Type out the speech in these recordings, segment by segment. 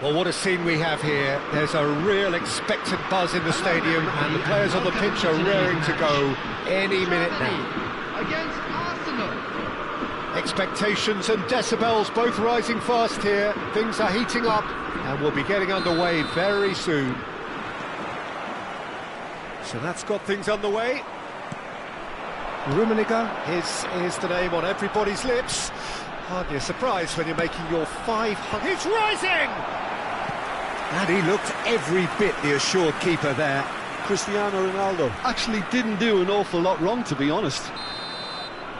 Well, what a scene we have here. There's a real expectant buzz in the stadium, and the players on the pitch are raring to go any minute now. Against Arsenal. Expectations and decibels both rising fast here. Things are heating up, and we'll be getting underway very soon. So that's got things underway. Rummenigge is the name on everybody's lips. Hardly a surprise when you're making your 500... He's rising! And he looked every bit the assured keeper there. Cristiano Ronaldo actually didn't do an awful lot wrong, to be honest.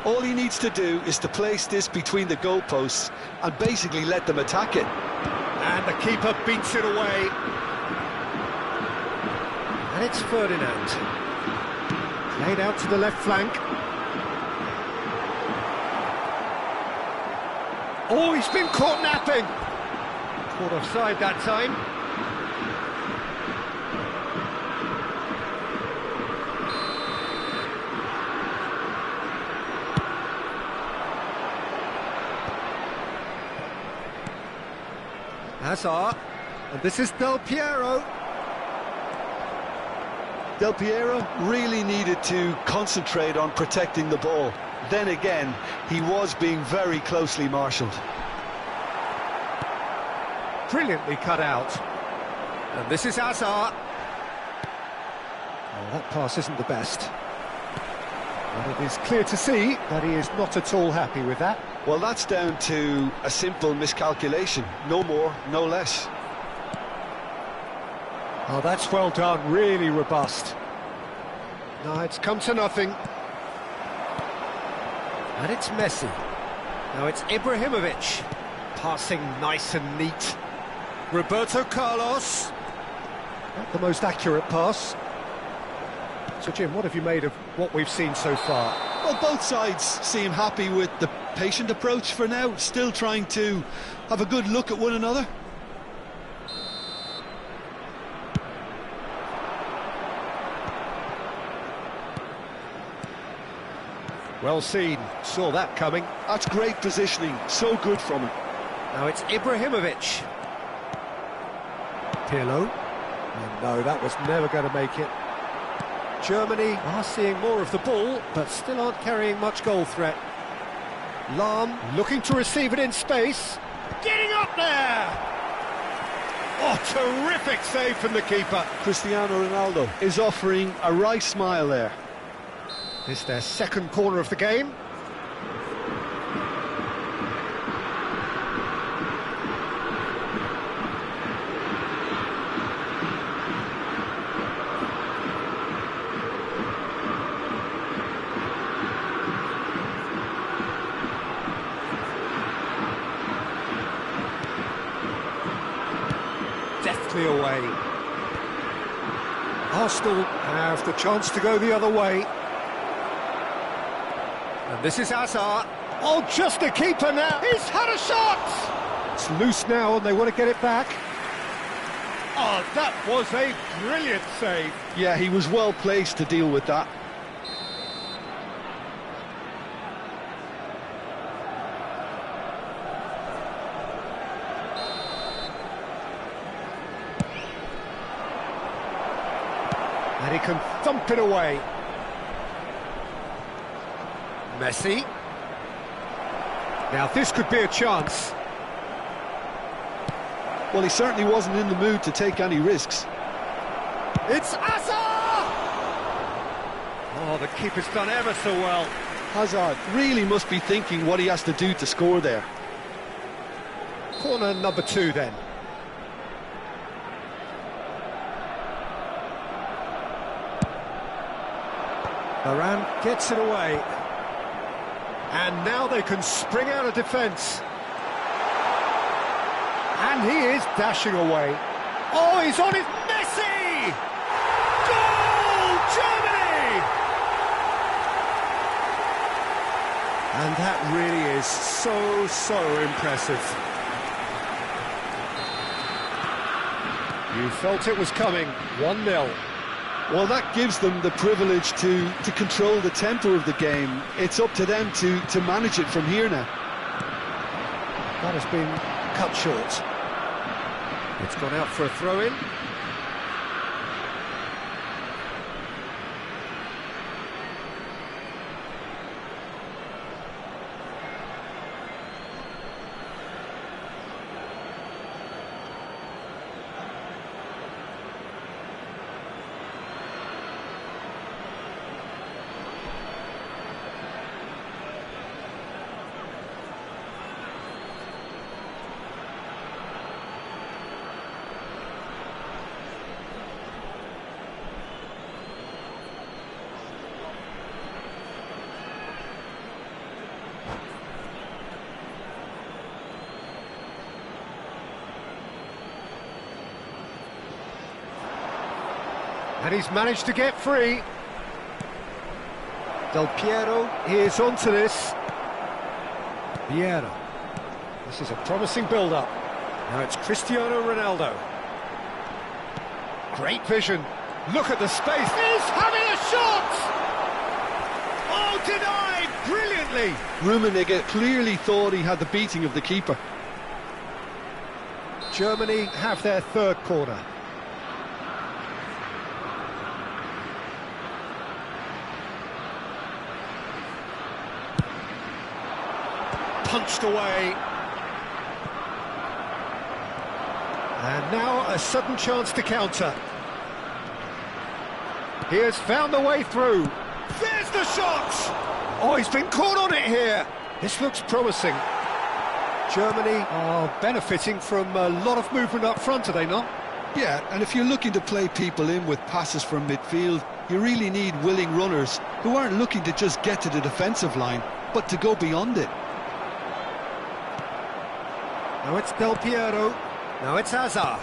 All he needs to do is to place this between the goalposts and basically let them attack it. And the keeper beats it away. And it's Ferdinand. Played out to the left flank. Oh, he's been caught napping. Caught offside that time. Hazard. And this is Del Piero. Del Piero really needed to concentrate on protecting the ball. Then again, he was being very closely marshalled. Brilliantly cut out. And this is Hazard. Oh, that pass isn't the best. But it is clear to see that he is not at all happy with that. Well, that's down to a simple miscalculation. No more, no less. Oh, that's well done. Really robust. No, it's come to nothing. And it's Messi. Now it's Ibrahimovic. Passing nice and neat. Roberto Carlos. Not the most accurate pass. So, Jim, what have you made of what we've seen so far? Well, both sides seem happy with the patient approach for now, still trying to have a good look at one another. Well seen, saw that coming. That's great positioning, so good from him. Now it's Ibrahimovic. Pirlo. And no, that was never going to make it. Germany are seeing more of the ball, but still aren't carrying much goal threat. Lahm looking to receive it in space. Getting up there! Oh, terrific save from the keeper. Cristiano Ronaldo is offering a right smile there. This is their second corner of the game. Deftly away. Arsenal have the chance to go the other way. And this is Hazard. Oh, just the keeper now. He's had a shot! It's loose now and they want to get it back. Oh, that was a brilliant save. Yeah, he was well placed to deal with that. And he can thump it away. Messi. Now this could be a chance. Well, he certainly wasn't in the mood to take any risks. It's Hazard! Oh, the keeper's done ever so well. Hazard really must be thinking what he has to do to score there. Corner number 2 then. Varane gets it away. And now they can spring out of defence. And he is dashing away. Oh, he's on it! Messi! Goal! Germany! And that really is so impressive. You felt it was coming. 1-0. Well, that gives them the privilege to control the tempo of the game. It's up to them to manage it from here now. That has been cut short. It's gone out for a throw-in. And he's managed to get free. Del Piero is onto this. Vieira. This is a promising build-up. Now it's Cristiano Ronaldo. Great vision. Look at the space. He's having a shot! Oh, denied brilliantly. Rummenigge clearly thought he had the beating of the keeper. Germany have their third corner. Punched away. And now a sudden chance to counter. He has found the way through. There's the shot! Oh, he's been caught on it here. This looks promising. Germany are benefiting from a lot of movement up front, are they not? Yeah, and if you're looking to play people in with passes from midfield, you really need willing runners who aren't looking to just get to the defensive line, but to go beyond it. Now it's Del Piero. Now it's Hazard.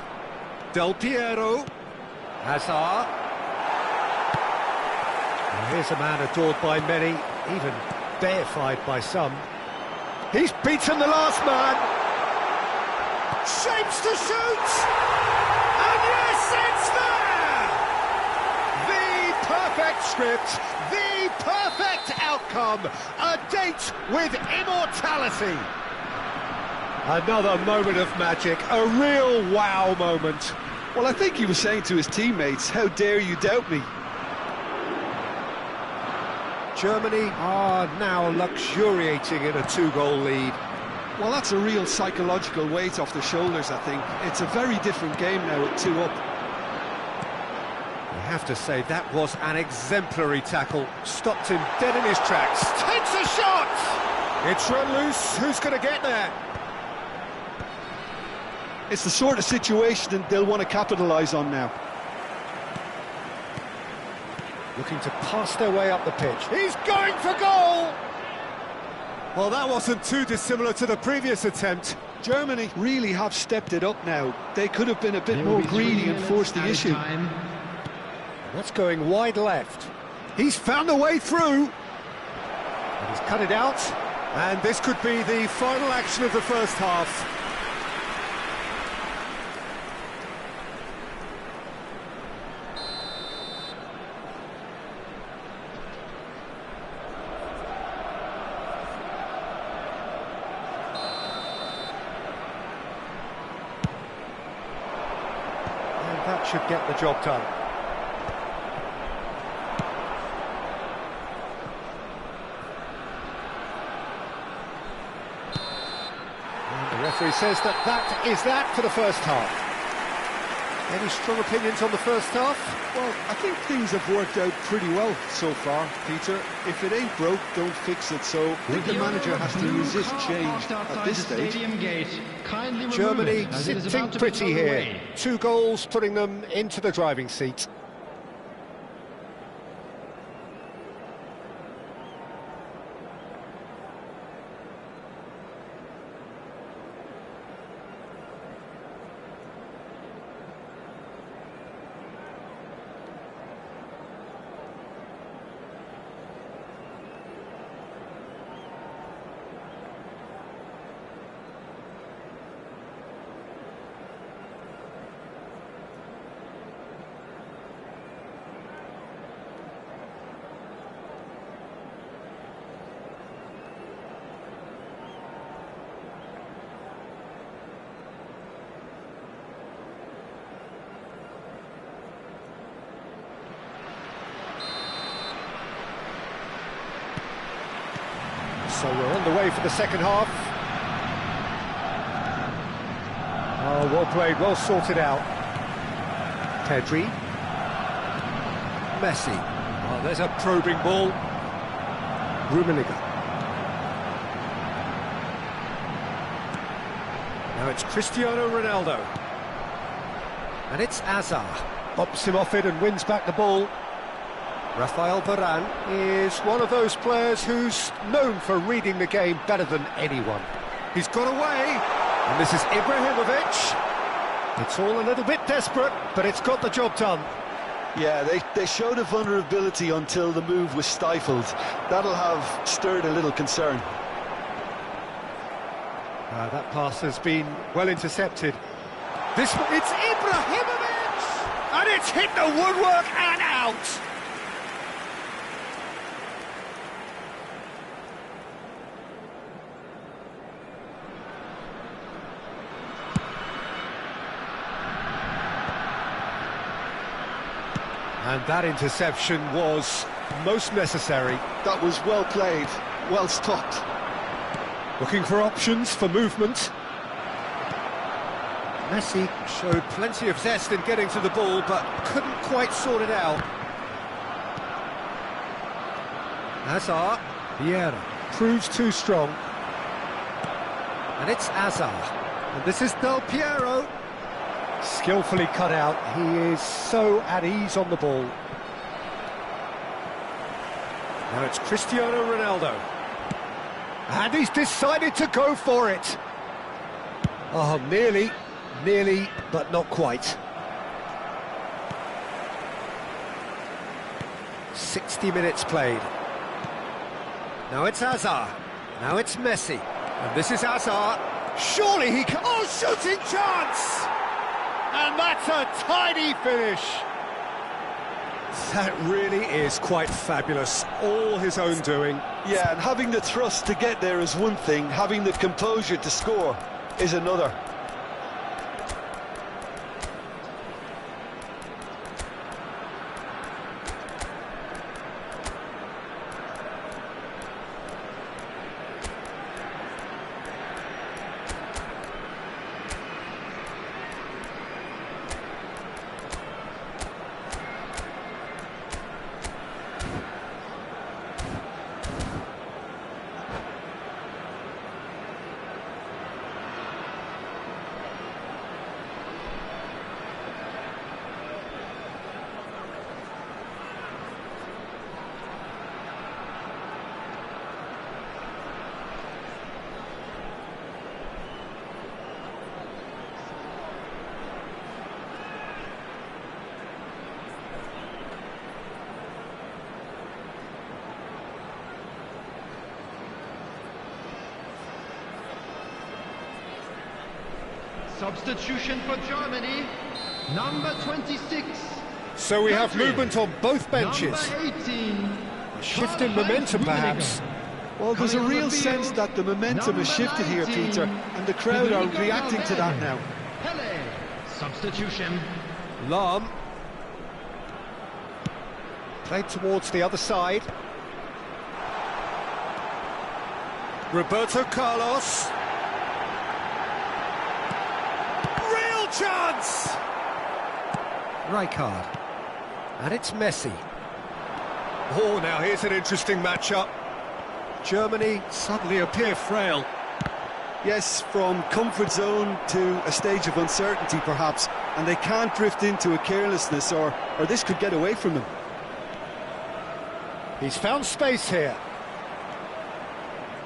Del Piero. Hazard. Now here's a man adored by many, even deified by some. He's beaten the last man. Shapes to shoot. And yes, it's there! The perfect script, the perfect outcome. A date with immortality. Another moment of magic, a real wow moment. Well, I think he was saying to his teammates, how dare you doubt me? Germany are now luxuriating in a two-goal lead. Well, that's a real psychological weight off the shoulders, I think. It's a very different game now at 2 up. You have to say, that was an exemplary tackle. Stopped him dead in his tracks. Takes a shot! It's run loose. Who's going to get there? It's the sort of situation that they'll want to capitalise on now. Looking to pass their way up the pitch. He's going for goal! Well, that wasn't too dissimilar to the previous attempt. Germany really have stepped it up now. They could have been a bit more greedy and forced the issue. That's going wide left. He's found a way through. And he's cut it out. And this could be the final action of the first half. That should get the job done. And the referee says that is that for the first half. Any strong opinions on the first half? Well, I think things have worked out pretty well so far, Peter. If it ain't broke, don't fix it. So I think the manager has to resist change at this stage. Germany sitting pretty here. 2 goals putting them into the driving seat. So we're on the way for the second half. Oh, well played, well sorted out. Pedri. Messi. Oh, there's a probing ball. Rummenigge. Now it's Cristiano Ronaldo. And it's Hazard. Bumps him off it and wins back the ball. Rafael Varane is one of those players who's known for reading the game better than anyone. He's got away, and this is Ibrahimovic. It's all a little bit desperate, but it's got the job done. Yeah, they showed a vulnerability until the move was stifled. That'll have stirred a little concern. That pass has been well intercepted. It's Ibrahimovic! And it's hit the woodwork and out! And that interception was most necessary. That was well played, well stopped. Looking for options for movement. Messi showed plenty of zest in getting to the ball, but couldn't quite sort it out. Hazard. Vieira proves too strong. And it's Hazard. And this is Del Piero. Skillfully cut out. He is so at ease on the ball. Now it's Cristiano Ronaldo. And he's decided to go for it. Oh, nearly, but not quite. 60 minutes played. Now it's Hazard. Now it's Messi. And this is Hazard. Surely he can... Oh, shooting chance! And that's a tidy finish. That really is quite fabulous. All his own doing. Yeah, and having the thrust to get there is one thing. Having the composure to score is another. Substitution for Germany, number 26. So we have movement on both benches. Number 18. A shift in momentum, perhaps. Well, there's a real sense that the momentum has shifted here, Peter, and the crowd are reacting to that now. Pele, substitution. Lahm. Played towards the other side. Roberto Carlos. Real chance! Rijkaard. And it's Messi. Oh, now here's an interesting matchup. Germany suddenly appear frail. Yes, from comfort zone to a stage of uncertainty, perhaps, and they can't drift into a carelessness, or this could get away from them. He's found space here.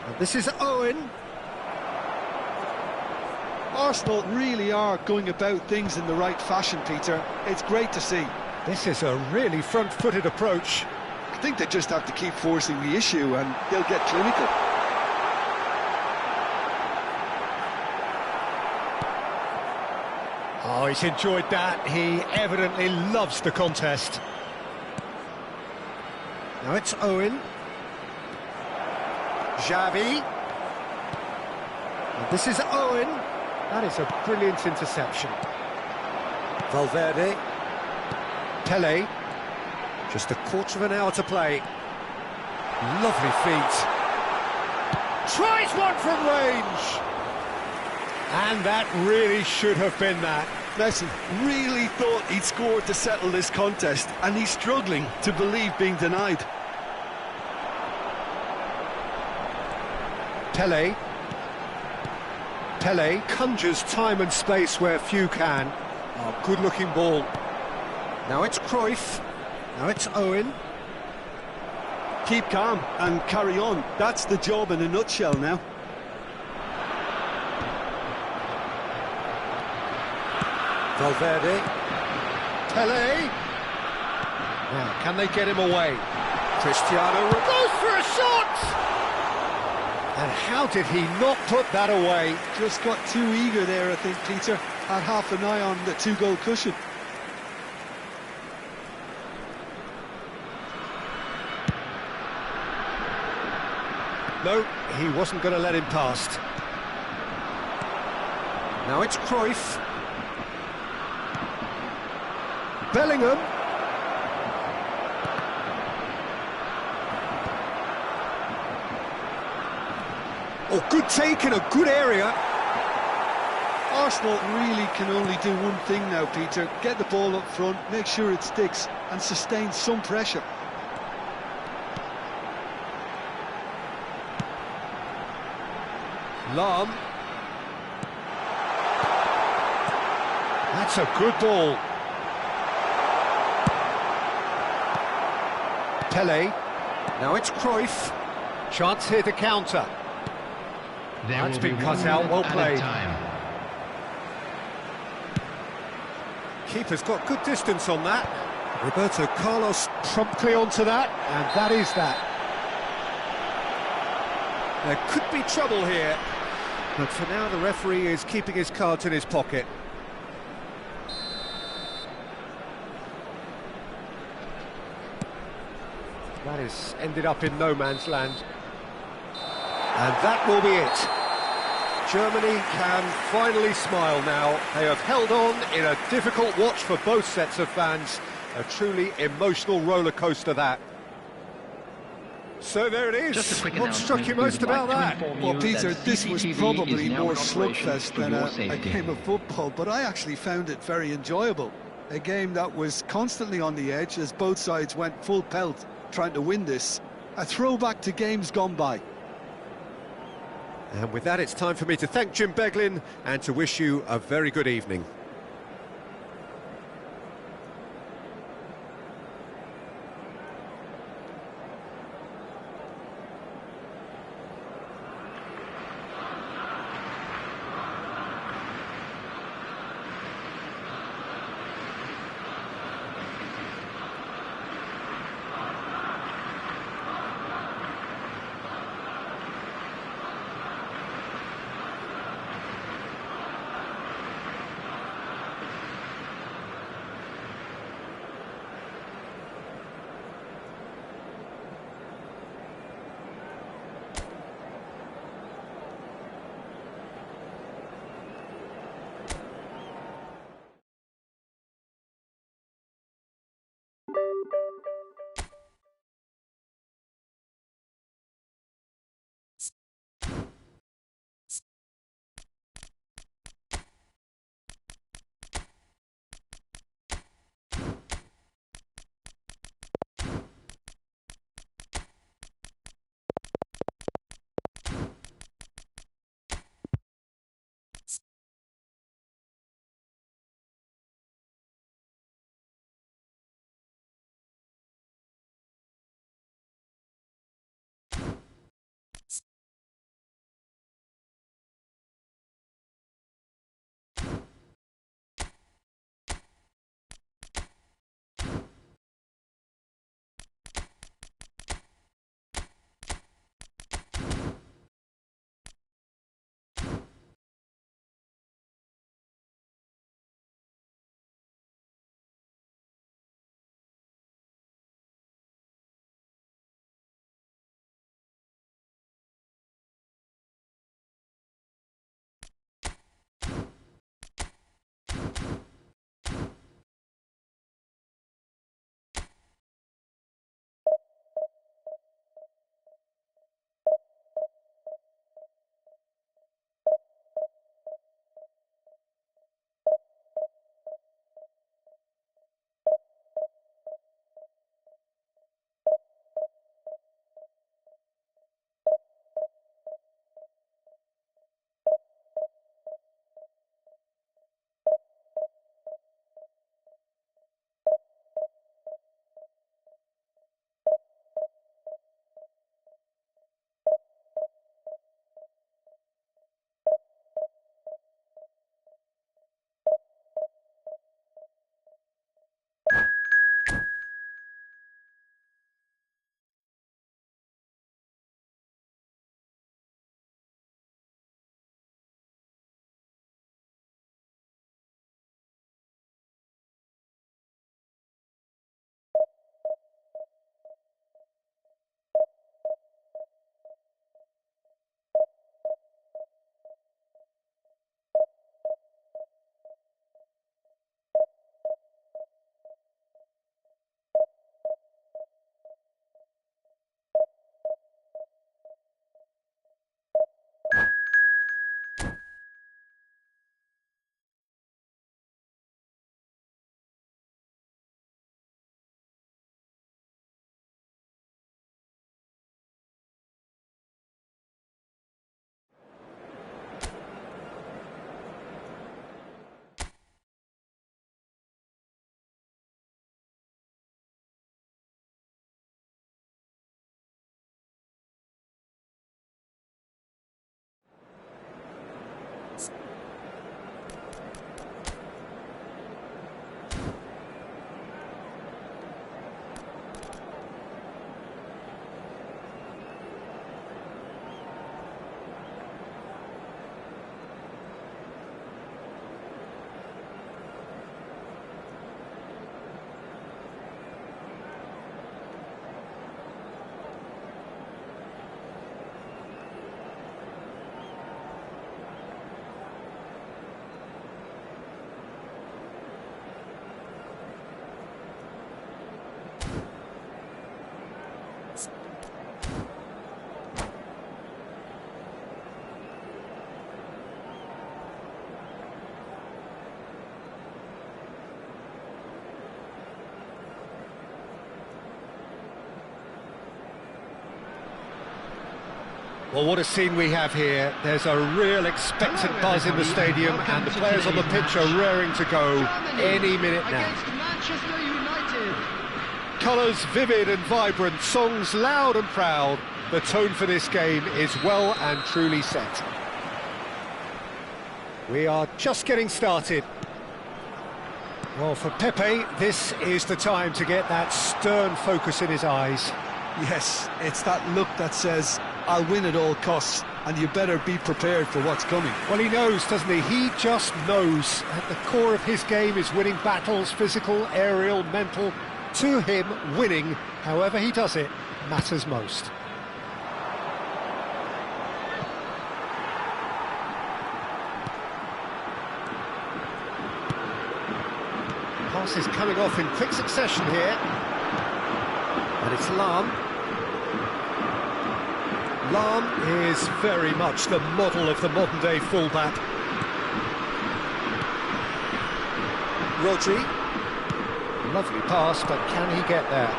And this is Owen. Arsenal really are going about things in the right fashion, Peter. It's great to see. This is a really front-footed approach. I think they just have to keep forcing the issue and they'll get clinical. Oh, he's enjoyed that. He evidently loves the contest. Now it's Owen. Xavi. And this is Owen. That is a brilliant interception. Valverde. Pele. Just a quarter of an hour to play. Lovely feet. Tries one from range. And that really should have been that. Messi really thought he'd scored to settle this contest, and he's struggling to believe being denied. Pele conjures time and space where few can. Oh, good-looking ball. Now it's Cruyff. Now it's Owen. Keep calm and carry on. That's the job in a nutshell now. Valverde. Pele. Now, can they get him away? Cristiano goes for a shot! And how did he not put that away? Just got too eager there, I think, Peter. Had half an eye on the two-goal cushion. No, he wasn't going to let him past. Now it's Cruyff. Bellingham. Oh, good take in a good area. Arsenal really can only do one thing now, Peter. Get the ball up front, make sure it sticks, and sustain some pressure. Lahm. That's a good ball. Pele. Now it's Cruyff. Chance here to counter. That's been cut out, well played. Keeper's got good distance on that. Roberto Carlos promptly onto that, and that is that. There could be trouble here, but for now the referee is keeping his cards in his pocket. That has ended up in no man's land. And that will be it. Germany can finally smile now. They have held on in a difficult watch for both sets of fans. A truly emotional roller coaster, that. So there it is. What struck you most about that? Well, Peter, this was probably more slugfest than a game of football, but I actually found it very enjoyable. A game that was constantly on the edge as both sides went full pelt trying to win this. A throwback to games gone by. And with that, it's time for me to thank Jim Beglin and to wish you a very good evening. Well, what a scene we have here. There's a real expectant buzz in the stadium, and the players on the pitch are raring to go any minute now. Against Manchester United. Colours vivid and vibrant, songs loud and proud. The tone for this game is well and truly set. We are just getting started. Well, for Pepe, this is the time to get that stern focus in his eyes. Yes, it's that look that says, I'll win at all costs, and you better be prepared for what's coming. Well, he knows, doesn't he? He just knows. At the core of his game is winning battles, physical, aerial, mental. To him, winning, however he does it, matters most. Passes coming off in quick succession here. And it's Lahm. Lahm is very much the model of the modern-day fullback. Rodri. Lovely pass, but can he get there?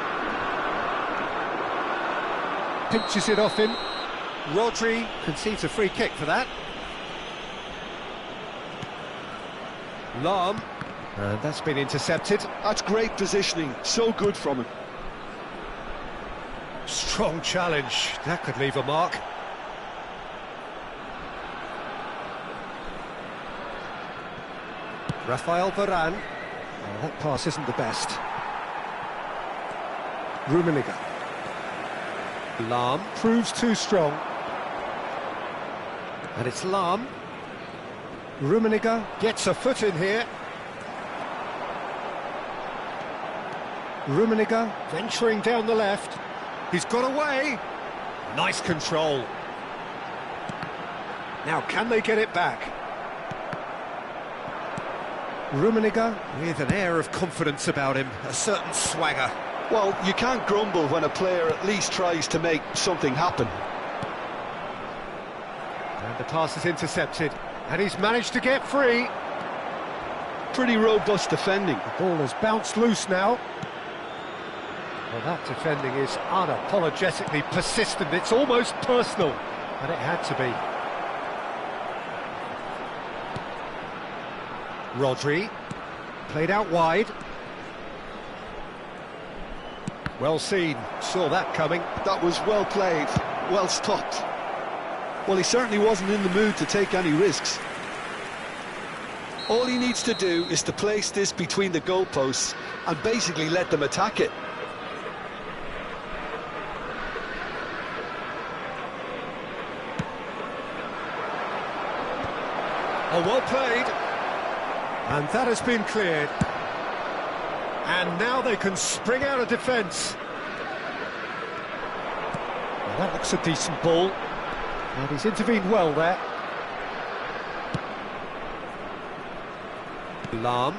Pinches it off him. Rodri concedes a free kick for that. Lahm. And that's been intercepted. That's great positioning, so good from him. Strong challenge, that could leave a mark. Rafael Varane. Oh, that pass isn't the best. Rummenigge. Lahm proves too strong. And it's Lahm. Rummenigge gets a foot in here. Rummenigge venturing down the left. He's got away. Nice control. Now, can they get it back? Rummenigge with an air of confidence about him, a certain swagger. Well, you can't grumble when a player at least tries to make something happen. And the pass is intercepted, and he's managed to get free. Pretty robust defending. The ball has bounced loose now. Well, that defending is unapologetically persistent. It's almost personal, and it had to be. Rodri, played out wide. Well seen, saw that coming. That was well played, well stopped. Well, he certainly wasn't in the mood to take any risks. All he needs to do is to place this between the goalposts and basically let them attack it. Oh, well played. And that has been cleared. And now they can spring out of defence. Well, that looks a decent ball. And he's intervened well there. Lahm.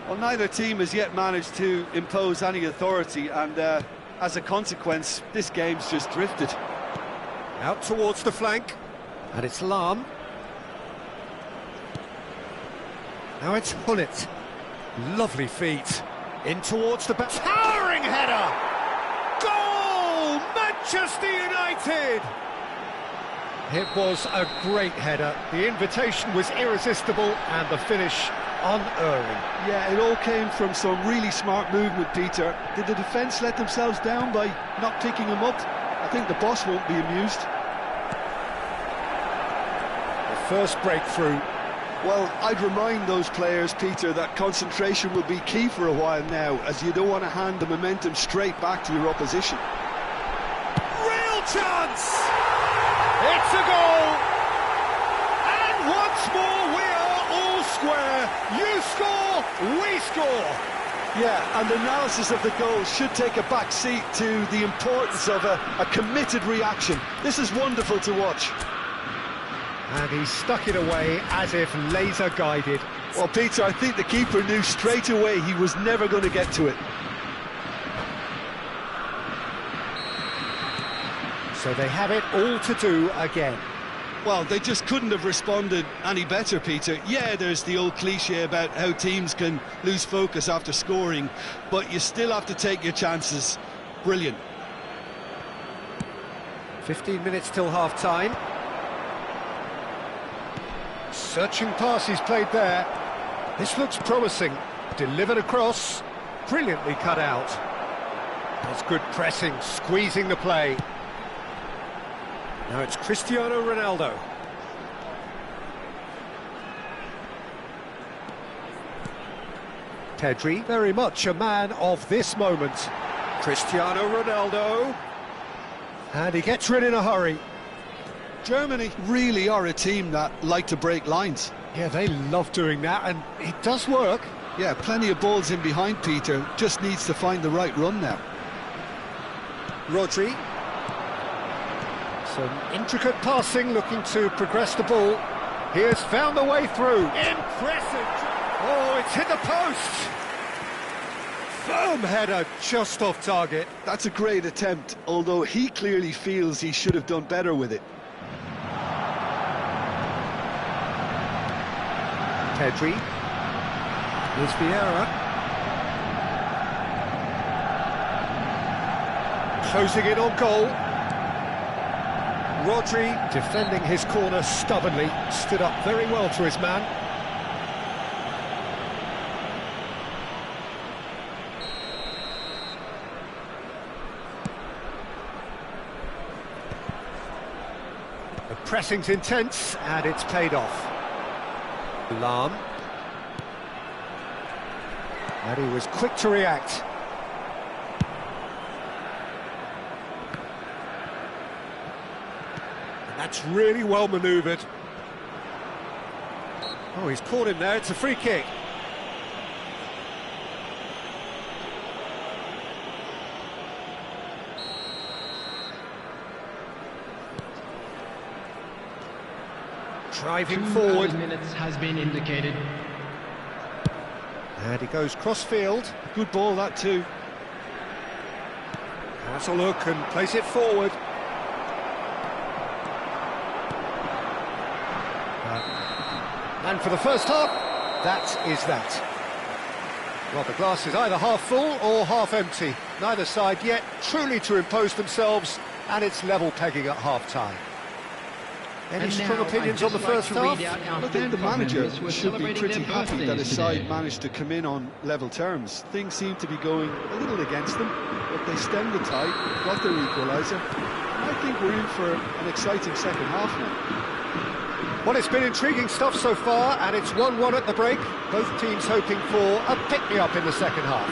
Well, neither team has yet managed to impose any authority, and as a consequence, this game's just drifted. Out towards the flank. And it's Lahm. Now it's Hullet. Lovely feet. In towards the back. Towering header! Goal! Manchester United! It was a great header. The invitation was irresistible and the finish unerring. Yeah, it all came from some really smart movement, Peter. Did the defence let themselves down by not picking him up? I think the boss won't be amused. The first breakthrough. Well, I'd remind those players, Peter, that concentration will be key for a while now, as you don't want to hand the momentum straight back to your opposition. Real chance! It's a goal! And once more we are all square. You score, we score. Yeah, and analysis of the goal should take a back seat to the importance of a committed reaction. This is wonderful to watch. And he stuck it away as if laser guided. Well, Peter, I think the keeper knew straight away he was never going to get to it. So they have it all to do again. Well, they just couldn't have responded any better, Peter. Yeah, there's the old cliche about how teams can lose focus after scoring, but you still have to take your chances. Brilliant. 15 minutes till half-time. Searching pass he's played there. This looks promising. Delivered across. Brilliantly cut out. That's good pressing, squeezing the play. Now it's Cristiano Ronaldo. Pedri, very much a man of this moment. Cristiano Ronaldo. And he gets rid in a hurry. Germany really are a team that like to break lines. Yeah, they love doing that, and it does work. Yeah, plenty of balls in behind Peter, just needs to find the right run now. Rodri. Some intricate passing, looking to progress the ball. He has found the way through. Impressive! Oh, it's hit the post! Firm header, just off target. That's a great attempt, although he clearly feels he should have done better with it. Pedri. Here's Vieira. Closing in on goal. Rodri, defending his corner stubbornly, stood up very well to his man. The pressing's intense, and it's paid off. Lahm. And he was quick to react. And that's really well manoeuvred. Oh, he's caught him there, it's a free kick. Driving forward. 2 minutes has been indicated. And he goes cross-field. Good ball, that too. Has a look and plays it forward. And for the first half, that is that. Well, the glass is either half full or half empty. Neither side yet truly to impose themselves, and it's level pegging at half-time. Any strong opinions on the first half? I think the manager should be pretty happy that his side managed to come in on level terms. Things seem to be going a little against them, but they stemmed the tide, got their equaliser. I think we're in for an exciting second half now. Well, it's been intriguing stuff so far, and it's 1-1 at the break. Both teams hoping for a pick-me-up in the second half.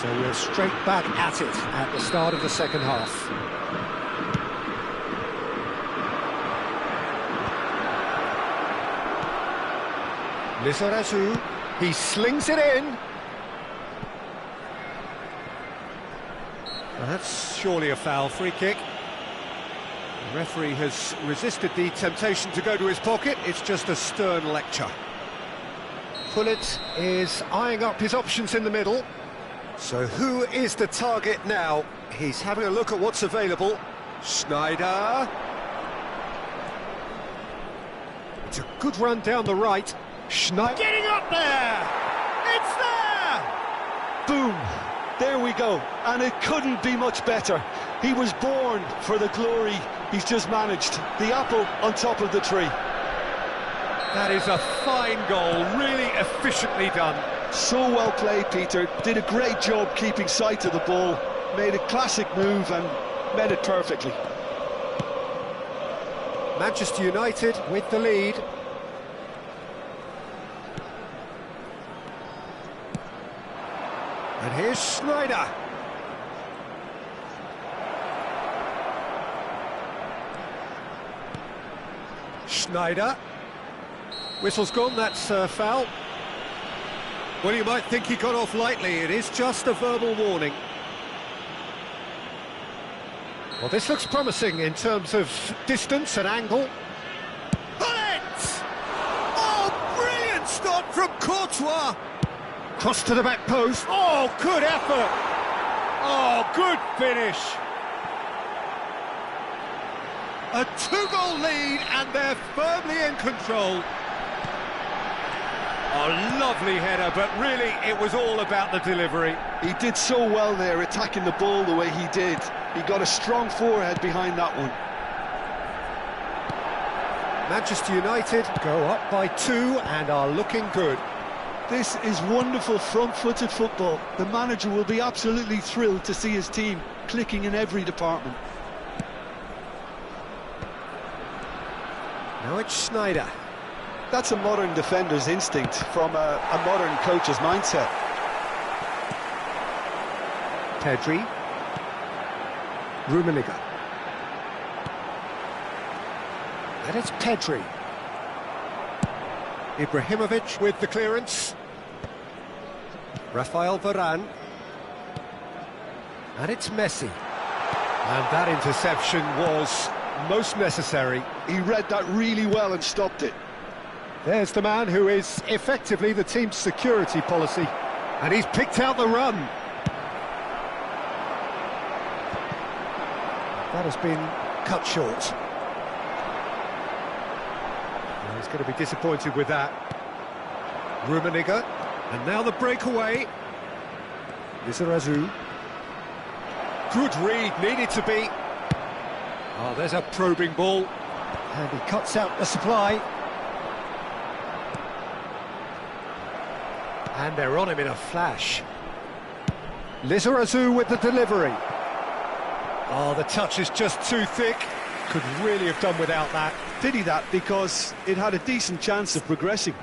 So we're straight back at it at the start of the second half. Lizarazu, he slings it in. Well, that's surely a foul, free kick. The referee has resisted the temptation to go to his pocket. It's just a stern lecture. Pullet is eyeing up his options in the middle. So who is the target now? He's having a look at what's available. Schneider. It's a good run down the right. Schneider getting up there! It's there! Boom! There we go, and it couldn't be much better. He was born for the glory he's just managed. The apple on top of the tree. That is a fine goal, really efficiently done. So well played, Peter. Did a great job keeping sight of the ball. Made a classic move and met it perfectly. Manchester United with the lead. And here's Schneider. Schneider. Whistle's gone, that's foul. Well, you might think he got off lightly. It is just a verbal warning. Well, this looks promising in terms of distance and angle. Bullet! Oh, brilliant stop from Courtois! Cross to the back post. Oh, good effort! Oh, good finish! A 2-goal lead, and they're firmly in control. Oh, lovely header, but really it was all about the delivery. He did so well there, attacking the ball the way he did. He got a strong forehead behind that one. Manchester United go up by 2 and are looking good. This is wonderful front-footed football. The manager will be absolutely thrilled to see his team clicking in every department. Now it's Schneider. That's a modern defender's instinct from a modern coach's mindset. Pedri. Rummenigge. And it's Pedri. Ibrahimovic with the clearance. Rafael Varane. And it's Messi. And that interception was most necessary. He read that really well and stopped it. There's the man who is effectively the team's security policy. And he's picked out the run. That has been cut short. Well, he's going to be disappointed with that. Rummenigge. And now the breakaway. Lizarazu. Good read, needed to be. Oh, there's a probing ball. And he cuts out the supply. And they're on him in a flash. Lizarazu with the delivery. Oh, the touch is just too thick. Could really have done without that. Pity that, because it had a decent chance of progressing.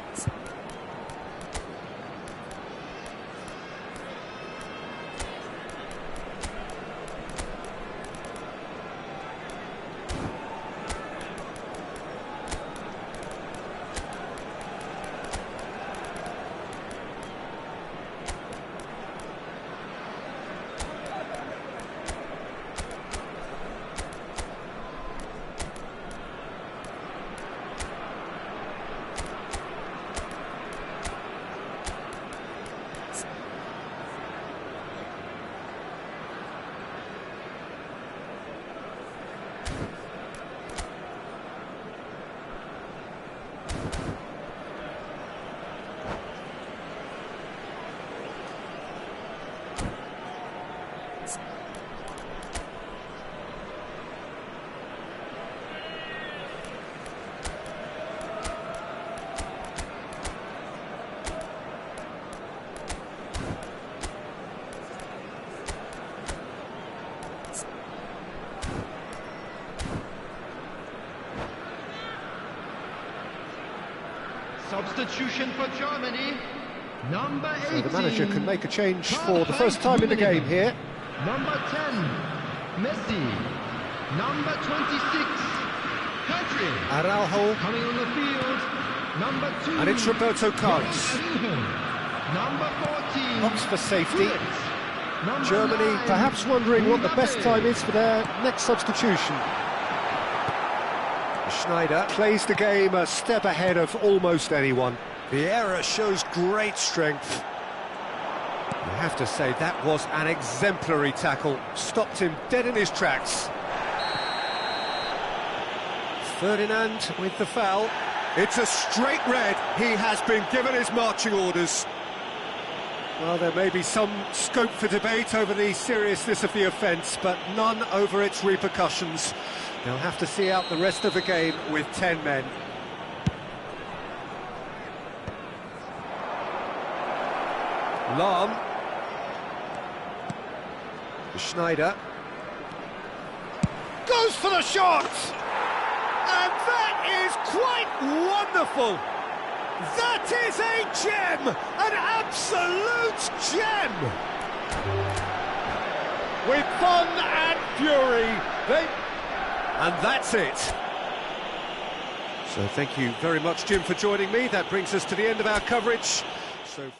Substitution for Germany, number 18. So the manager can make a change for the first time in the game here. Number 10, Messi. Number 26, Pedri. Araujo. Coming on the field, number 2. And it's Roberto Carlos. Number 14. Opts for safety. Number Germany 9, perhaps wondering what the best time is for their next substitution. Schneider plays the game a step ahead of almost anyone. The error shows great strength. You have to say that was an exemplary tackle. Stopped him dead in his tracks. Ferdinand with the foul. It's a straight red. He has been given his marching orders. Well, there may be some scope for debate over the seriousness of the offence, but none over its repercussions. They'll have to see out the rest of the game with 10 men. Lahm. Schneider. Goes for the shot! And that is quite wonderful! That is a gem! An absolute gem! With fun and fury, and that's it. So thank you very much, Jim, for joining me. That brings us to the end of our coverage. So.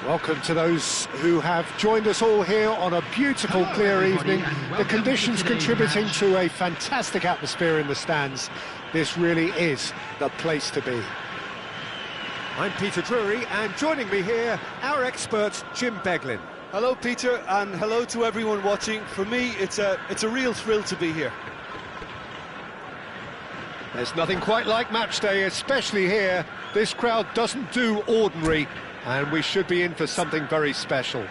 Welcome to those who have joined us all here on a beautiful, clear evening. The conditions contributing to a fantastic atmosphere in the stands. This really is the place to be. I'm Peter Drury, and joining me here, our expert, Jim Beglin. Hello, Peter, and hello to everyone watching. For me, it's a real thrill to be here. There's nothing quite like match day, especially here. This crowd doesn't do ordinary, and we should be in for something very special.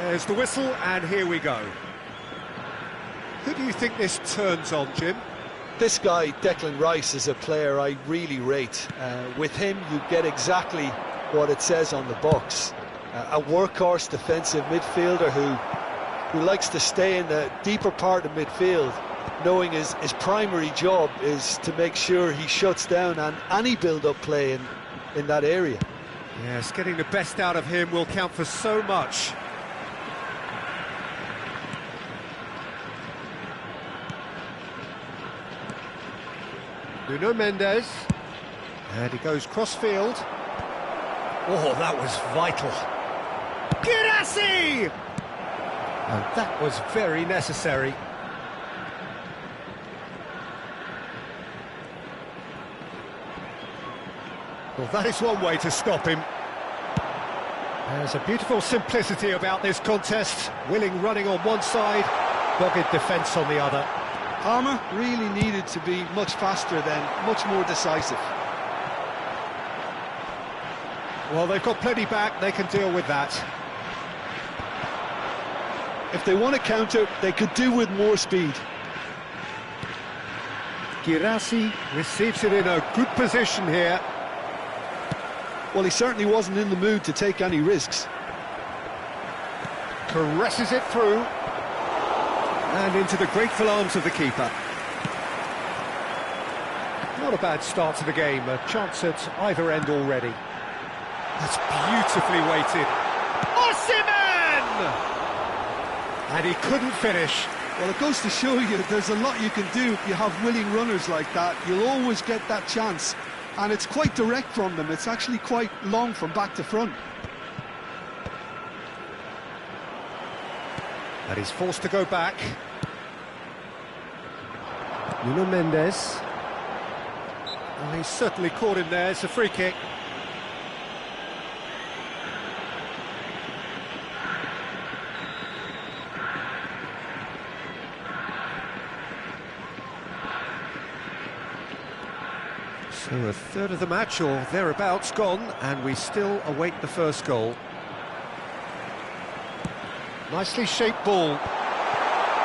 There's the whistle, and here we go. Who do you think this turns on, Jim? This guy, Declan Rice, is a player I really rate. With him, you get exactly what it says on the box. A workhorse defensive midfielder who likes to stay in the deeper part of midfield, knowing his primary job is to make sure he shuts down any build-up play in that area. Yes, getting the best out of him will count for so much. Nuno Mendes, and he goes cross-field. Oh, that was vital. Guirassy! And that was very necessary. Well, that is one way to stop him. There's a beautiful simplicity about this contest. Willing running on one side, dogged defence on the other. Parma really needed to be much faster then, much more decisive. Well, they've got plenty back, they can deal with that. If they want to counter, they could do with more speed. Guirassy receives it in a good position here. Well, he certainly wasn't in the mood to take any risks. Caresses it through. And into the grateful arms of the keeper. Not a bad start to the game, a chance at either end already. That's beautifully weighted. Osimhen! And he couldn't finish. Well, it goes to show you there's a lot you can do if you have willing runners like that. You'll always get that chance. And it's quite direct from them. It's actually quite long from back to front. And he's forced to go back. Nuno Mendes. Well, he's certainly caught him there. It's a free kick. So a third of the match, or thereabouts, gone, and we still await the first goal. Nicely shaped ball.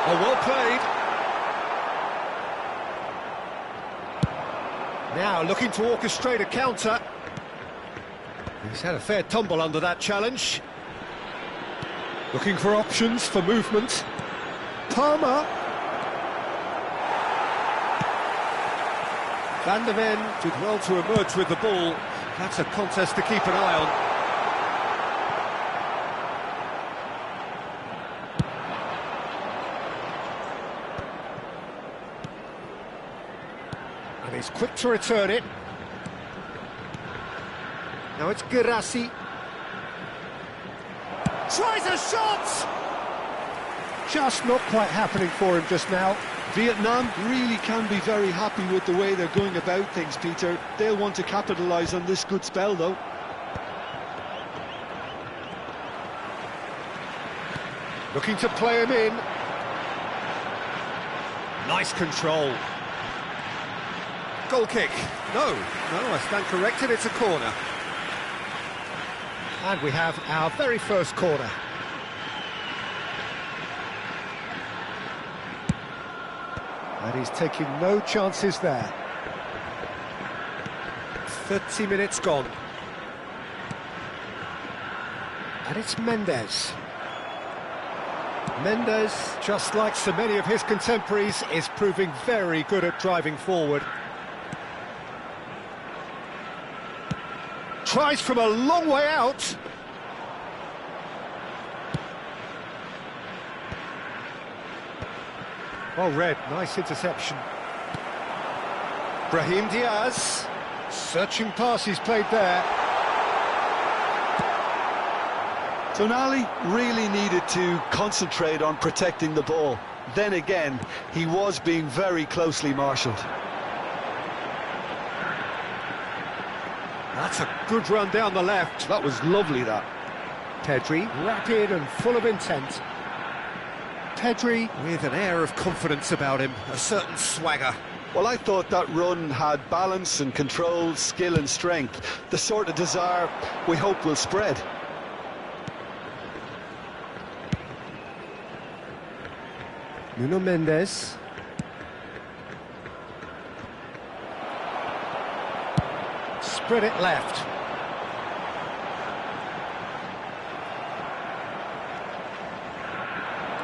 Oh, well played. Now looking to orchestrate a counter. He's had a fair tumble under that challenge. Looking for options for movement. Parma. Van der Ven did well to emerge with the ball. That's a contest to keep an eye on. And he's quick to return it. Now it's Guirassy. Tries a shot! Just not quite happening for him just now. Vietnam really can be very happy with the way they're going about things, Peter. They'll want to capitalise on this good spell, though. Looking to play him in. Nice control. Goal kick. No, I stand corrected, it's a corner. And we have our very first corner. And he's taking no chances there. 30 minutes gone. And it's Mendes. Mendes, just like so many of his contemporaries, is proving very good at driving forward. Tries from a long way out. Well read, nice interception. Brahim Diaz, searching pass he's played there. Tonali really needed to concentrate on protecting the ball. Then again, he was being very closely marshalled. That's a good run down the left. That was lovely, that. Pedri, rapid and full of intent. Pedri with an air of confidence about him, a certain swagger. Well, I thought that run had balance and control, skill and strength, the sort of desire we hope will spread. Nuno Mendes. Spread it left.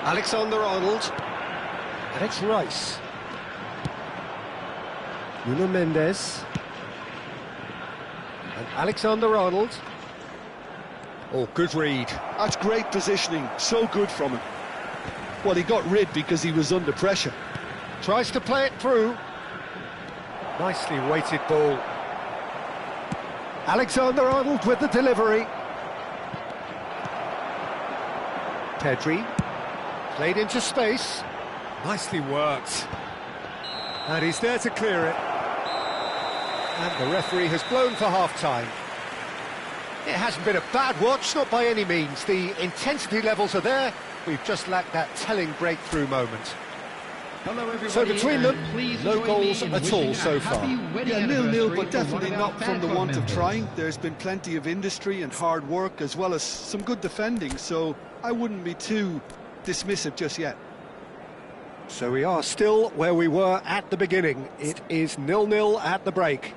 Alexander-Arnold. And it's Rice. Nuno Mendes. And Alexander-Arnold. Oh, good read. That's great positioning, so good from him. Well, he got rid because he was under pressure. Tries to play it through. Nicely weighted ball. Alexander-Arnold with the delivery. Pedri. Played into space. Nicely worked. And he's there to clear it. And the referee has blown for half-time. It hasn't been a bad watch, not by any means. The intensity levels are there. We've just lacked that telling breakthrough moment. Hello everybody, So between them, no join goals me in at all wishing so a far. happy wedding Yeah, 0-0, anniversary but to one definitely of our not from fan the club want of members. trying. There's been plenty of industry and hard work, as well as some good defending, so I wouldn't be too dismissive just yet. So we are still where we were at the beginning. It is 0-0 at the break.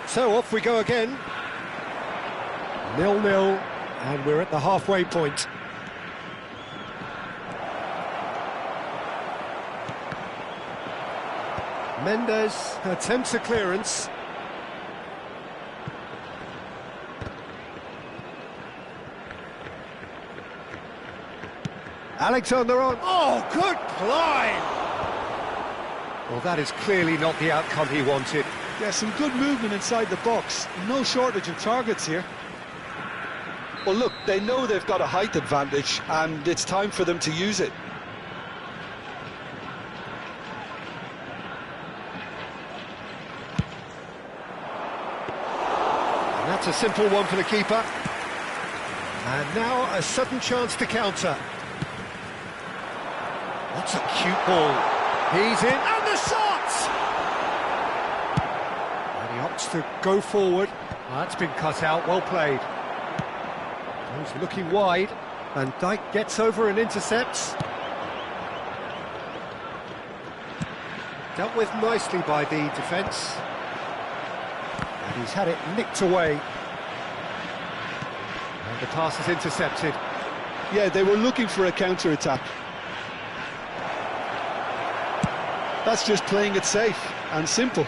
So off we go again. 0-0, and we're at the halfway point. Mendes attempts a clearance. Alexander-Arnold. Oh, good ply! Well, that is clearly not the outcome he wanted. Yeah, some good movement inside the box. No shortage of targets here. Well, look, they know they've got a height advantage, and it's time for them to use it. And that's a simple one for the keeper. And now a sudden chance to counter. That's a cute ball. He's in, and the shot! And he opts to go forward. That's been cut out, well played. He's looking wide, and Dijk gets over and intercepts. Dealt with nicely by the defence. And he's had it nicked away. And the pass is intercepted. Yeah, they were looking for a counter-attack. That's just playing it safe and simple.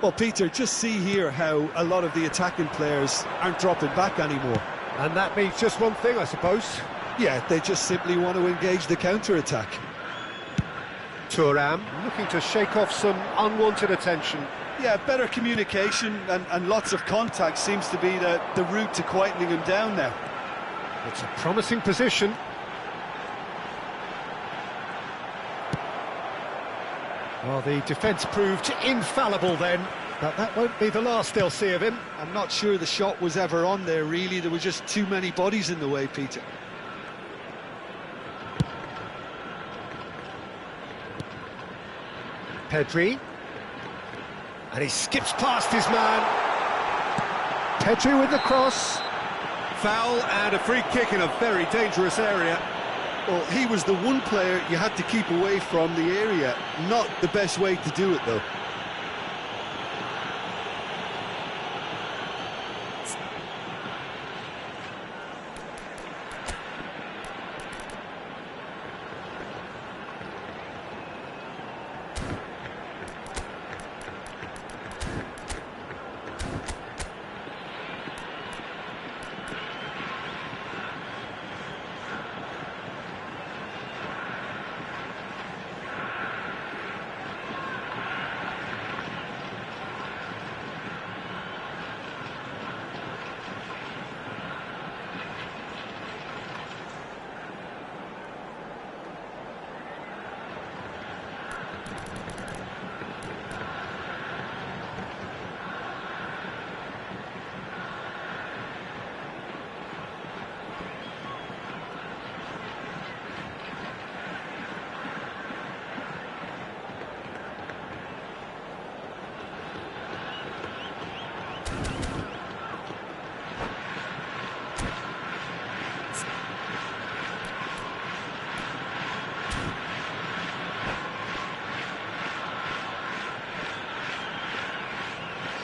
Well, Peter, just see here how a lot of the attacking players aren't dropping back anymore. And that means just one thing, I suppose. Yeah, they just simply want to engage the counter-attack. Thuram looking to shake off some unwanted attention. Yeah, better communication and lots of contact seems to be the route to quietening him down now. It's a promising position. Well, the defence proved infallible then, but that won't be the last they'll see of him. I'm not sure the shot was ever on there, really. There were just too many bodies in the way, Peter. Pedri. And he skips past his man. Pedri with the cross. Foul and a free kick in a very dangerous area. Well, he was the one player you had to keep away from the area. Not the best way to do it, though.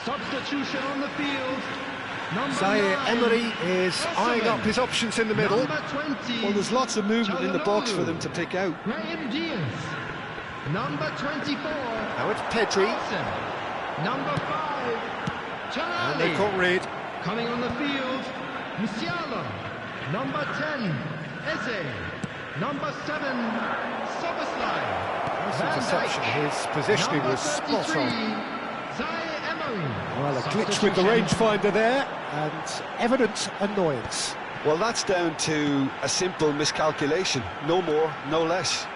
Substitution on the field. Number Zaire 9, Emery is eyeing Osimhen. up his options in the middle. Number 20. Well, there's lots of movement in the box for them to pick out. Brahim Diaz. Number 24. Now it's Pedri. Olsen. Number 5. And they Tonali. can't read. Coming on the field, Musiala. Number 10, Eze. Number 7, Soboslai. Nice Van interception. Dijk. His positioning Number was spot 33, on. Zaire Emery. Well, a glitch with the rangefinder there, and evident annoyance. Well, that's down to a simple miscalculation. No more, no less.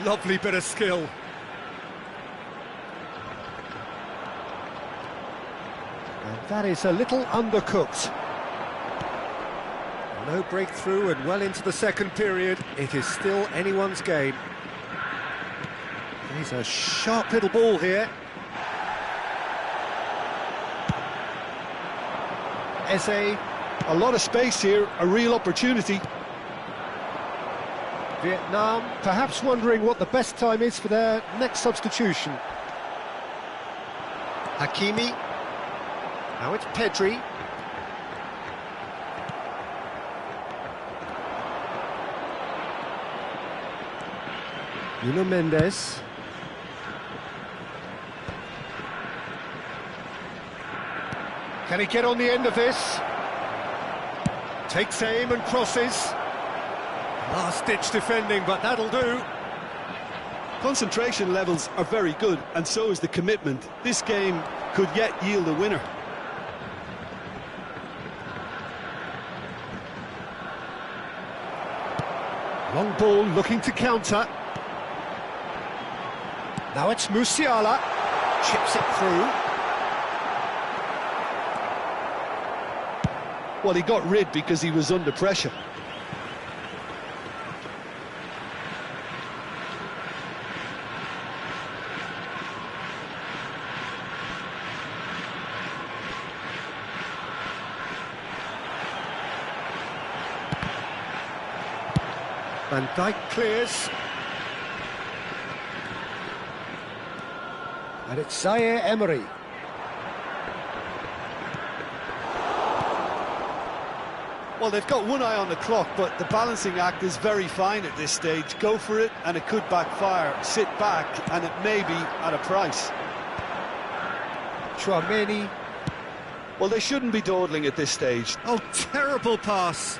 Lovely bit of skill. And that is a little undercooked. No breakthrough and well into the second period. It is still anyone's game. He's a sharp little ball here. Eze. A lot of space here, a real opportunity. Vietnam perhaps wondering what the best time is for their next substitution. Hakimi. Now it's Pedri. Nuno Mendes. Can he get on the end of this? Takes aim and crosses. Last-ditch defending, but that'll do. Concentration levels are very good, and so is the commitment. This game could yet yield a winner. Long ball looking to counter. Now it's Musiala. Chips it through. Well, he got rid because he was under pressure. Van Dijk clears. And it's Zaire Emery. Well, they've got one eye on the clock, but the balancing act is very fine at this stage. Go for it, and it could backfire. Sit back, and it may be at a price. Chouameni. Well, they shouldn't be dawdling at this stage. Oh, terrible pass.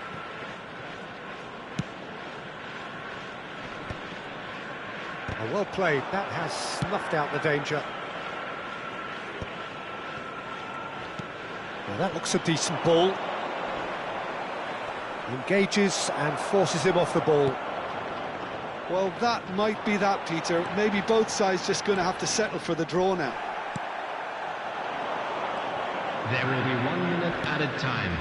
Oh, well played. That has snuffed out the danger. Now that looks a decent ball. Engages and forces him off the ball. Well, that might be that, Peter. Maybe both sides just going to have to settle for the draw now. There will be 1 minute added time.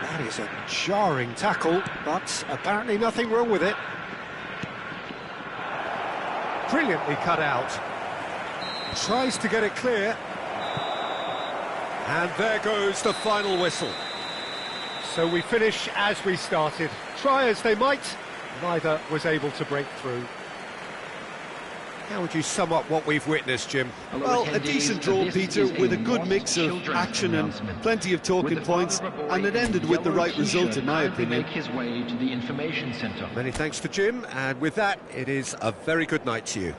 That is a jarring tackle, but apparently nothing wrong with it. Brilliantly cut out. Tries to get it clear. And there goes the final whistle. So we finish as we started. Try as they might, neither was able to break through. How would you sum up what we've witnessed, Jim? Well, a decent draw, Peter, with a good mix of action and plenty of talking points, and it ended with the right result, in my opinion. Make his way to the information centre. Many thanks to Jim, and with that, it is a very good night to you.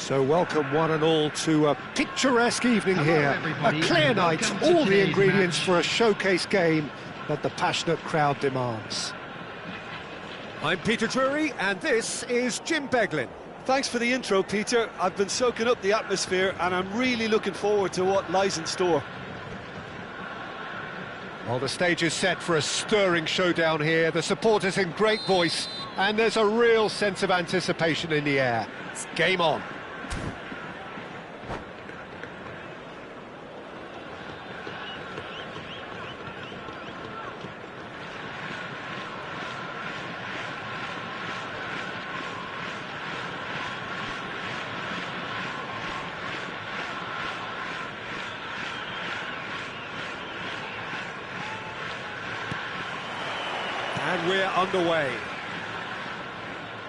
So welcome one and all to a picturesque evening Hello, here. everybody, A clear and night, welcome to all the today's ingredients match. for a showcase game that the passionate crowd demands. I'm Peter Drury, and this is Jim Beglin. Thanks for the intro, Peter. I've been soaking up the atmosphere and I'm really looking forward to what lies in store. Well, the stage is set for a stirring showdown here. The supporters in great voice, and there's a real sense of anticipation in the air. It's game on. And we're underway.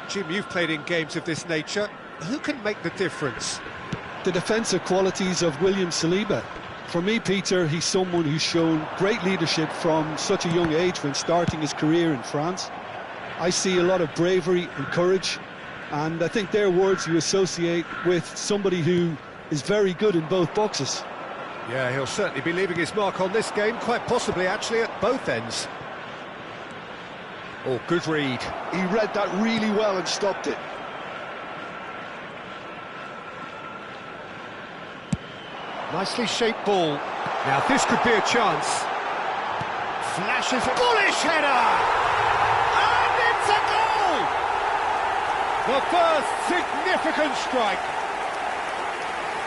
Jim, you've played in games of this nature. Who can make the difference? The defensive qualities of William Saliba. For me, Peter, he's someone who's shown great leadership from such a young age when starting his career in France. I see a lot of bravery and courage, and I think they're words you associate with somebody who is very good in both boxes. Yeah, he'll certainly be leaving his mark on this game, quite possibly actually at both ends. Oh, good read. He read that really well and stopped it. Nicely shaped ball. Now this could be a chance. Flashes a bullish header! And it's a goal! The first significant strike.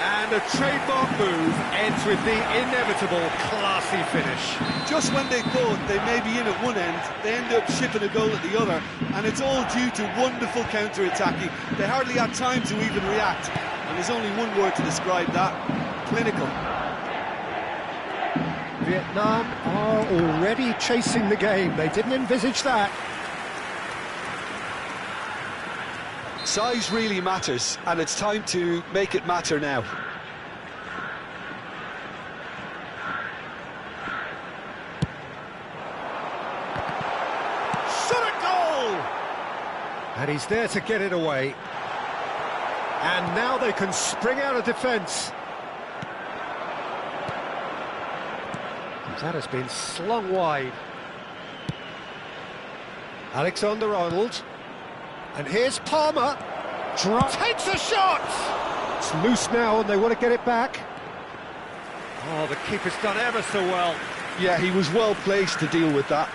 And a trademark move ends with the inevitable classy finish. Just when they thought they may be in at one end, they end up shipping a goal at the other, and it's all due to wonderful counter-attacking. They hardly had time to even react, and there's only one word to describe that: clinical. Vietnam are already chasing the game. They didn't envisage that. Size really matters, and it's time to make it matter now. Shot at goal! And he's there to get it away. And now they can spring out of defence. That has been slung wide. Alexander-Arnold. And here's Palmer. Takes a shot! It's loose now and they want to get it back. Oh, the keeper's done ever so well. Yeah, he was well placed to deal with that.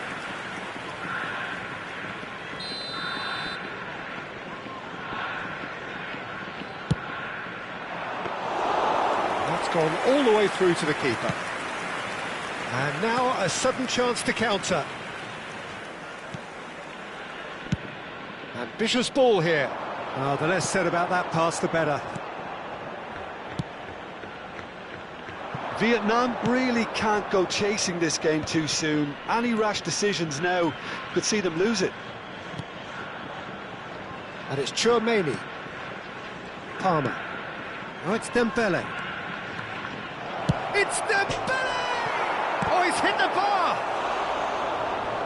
That's gone all the way through to the keeper. And now a sudden chance to counter. Ambitious ball here. Oh, the less said about that pass, the better. Vietnam really can't go chasing this game too soon. Any rash decisions now could see them lose it. And it's Tchouaméni. Palmer. Oh, it's Dembele. It's Dembele! Oh, he's hit the bar!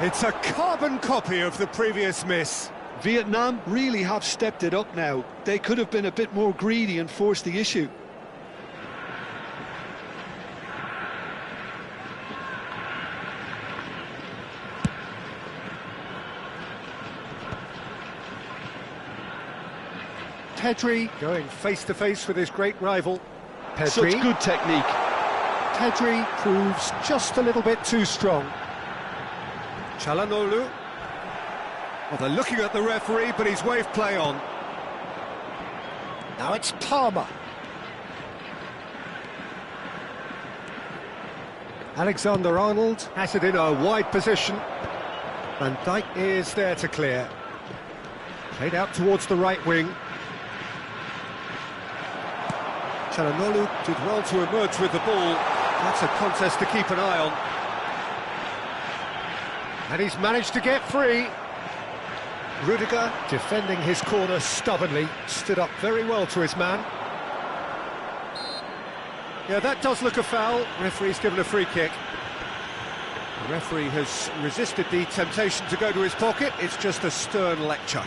It's a carbon copy of the previous miss. Vietnam really have stepped it up now. They could have been a bit more greedy and forced the issue. Pedri going face-to-face with his great rival. Pedri. Such good technique. Pedri proves just a little bit too strong. Çalhanoğlu. Well, they're looking at the referee, but he's waved play on. Now it's Palmer. Alexander-Arnold has it in a wide position. Van Dijk is there to clear. Played out towards the right wing. Çalhanoğlu did well to emerge with the ball. That's a contest to keep an eye on. And he's managed to get free. Rudiger, defending his corner stubbornly, stood up very well to his man. Yeah, that does look a foul. Referee's given a free kick. The referee has resisted the temptation to go to his pocket. It's just a stern lecture.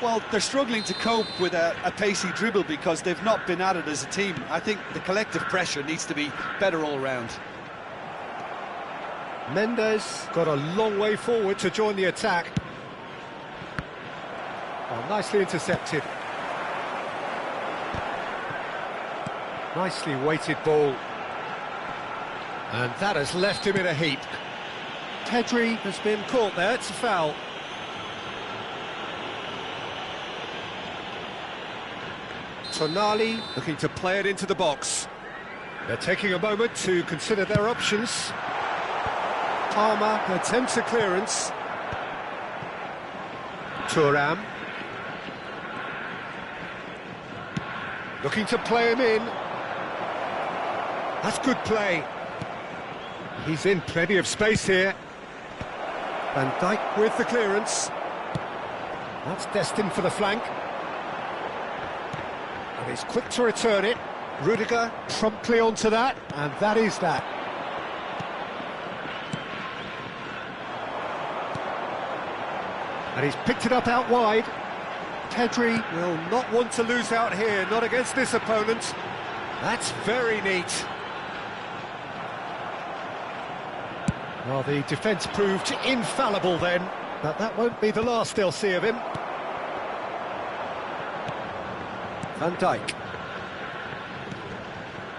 Well, they're struggling to cope with a pacey dribble because they've not been at it as a team. I think the collective pressure needs to be better all round. Mendes got a long way forward to join the attack. Oh, nicely intercepted. Nicely weighted ball. And that has left him in a heap. Pedri has been caught there, it's a foul. Tonali looking to play it into the box. They're taking a moment to consider their options. Palmer attempts a clearance. Thuram looking to play him in. That's good play. He's in plenty of space here. Van Dijk with the clearance. That's destined for the flank. And he's quick to return it. Rudiger promptly onto that, and that is that. And he's picked it up out wide. Pedri will not want to lose out here, not against this opponent. That's very neat. Well, the defence proved infallible then, but that won't be the last they'll see of him. Van Dijk.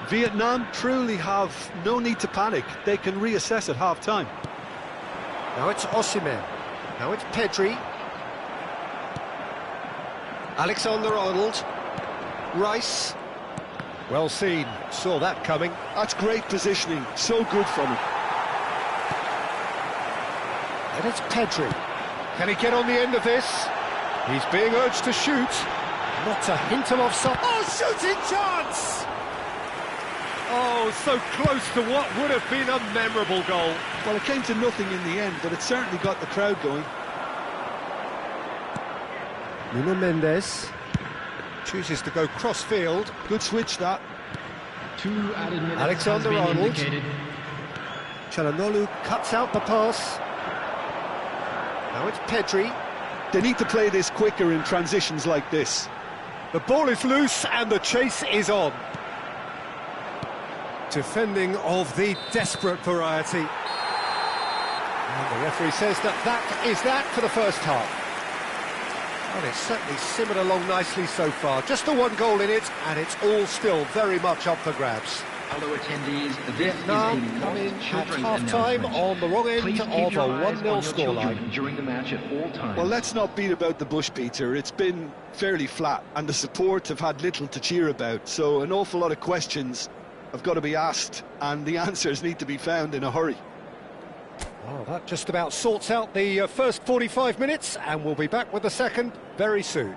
Vietnam truly have no need to panic. They can reassess at half-time. Now it's Osimhen. Now it's Pedri. Alexander-Arnold. Rice. Well seen. Saw that coming. That's great positioning. So good from him. And it's Pedri. Can he get on the end of this? He's being urged to shoot. Not a hint of offside. Oh, shooting chance! Oh, so close to what would have been a memorable goal. Well, it came to nothing in the end, but it certainly got the crowd going. Nuno Mendes chooses to go cross-field. Good switch, that. 2 added minutes Alexander-Arnold. indicated. Çalhanoğlu cuts out the pass. Now it's Pedri. They need to play this quicker in transitions like this. The ball is loose and the chase is on. Defending of the desperate variety. And the referee says that is that for the first half. Well, it's certainly simmered along nicely so far. Just the one goal in it, and it's all still very much up for grabs. Hello attendees, this Now, is a coming lost at children's half-time announcement. on the wrong end Please of keep a your eyes 1-0 on your children scoreline. during the match at all times. Well, let's not beat about the bush, Peter. It's been fairly flat, and the support have had little to cheer about. So an awful lot of questions have got to be asked, and the answers need to be found in a hurry. Well, that just about sorts out the first 45 minutes, and we'll be back with the second very soon.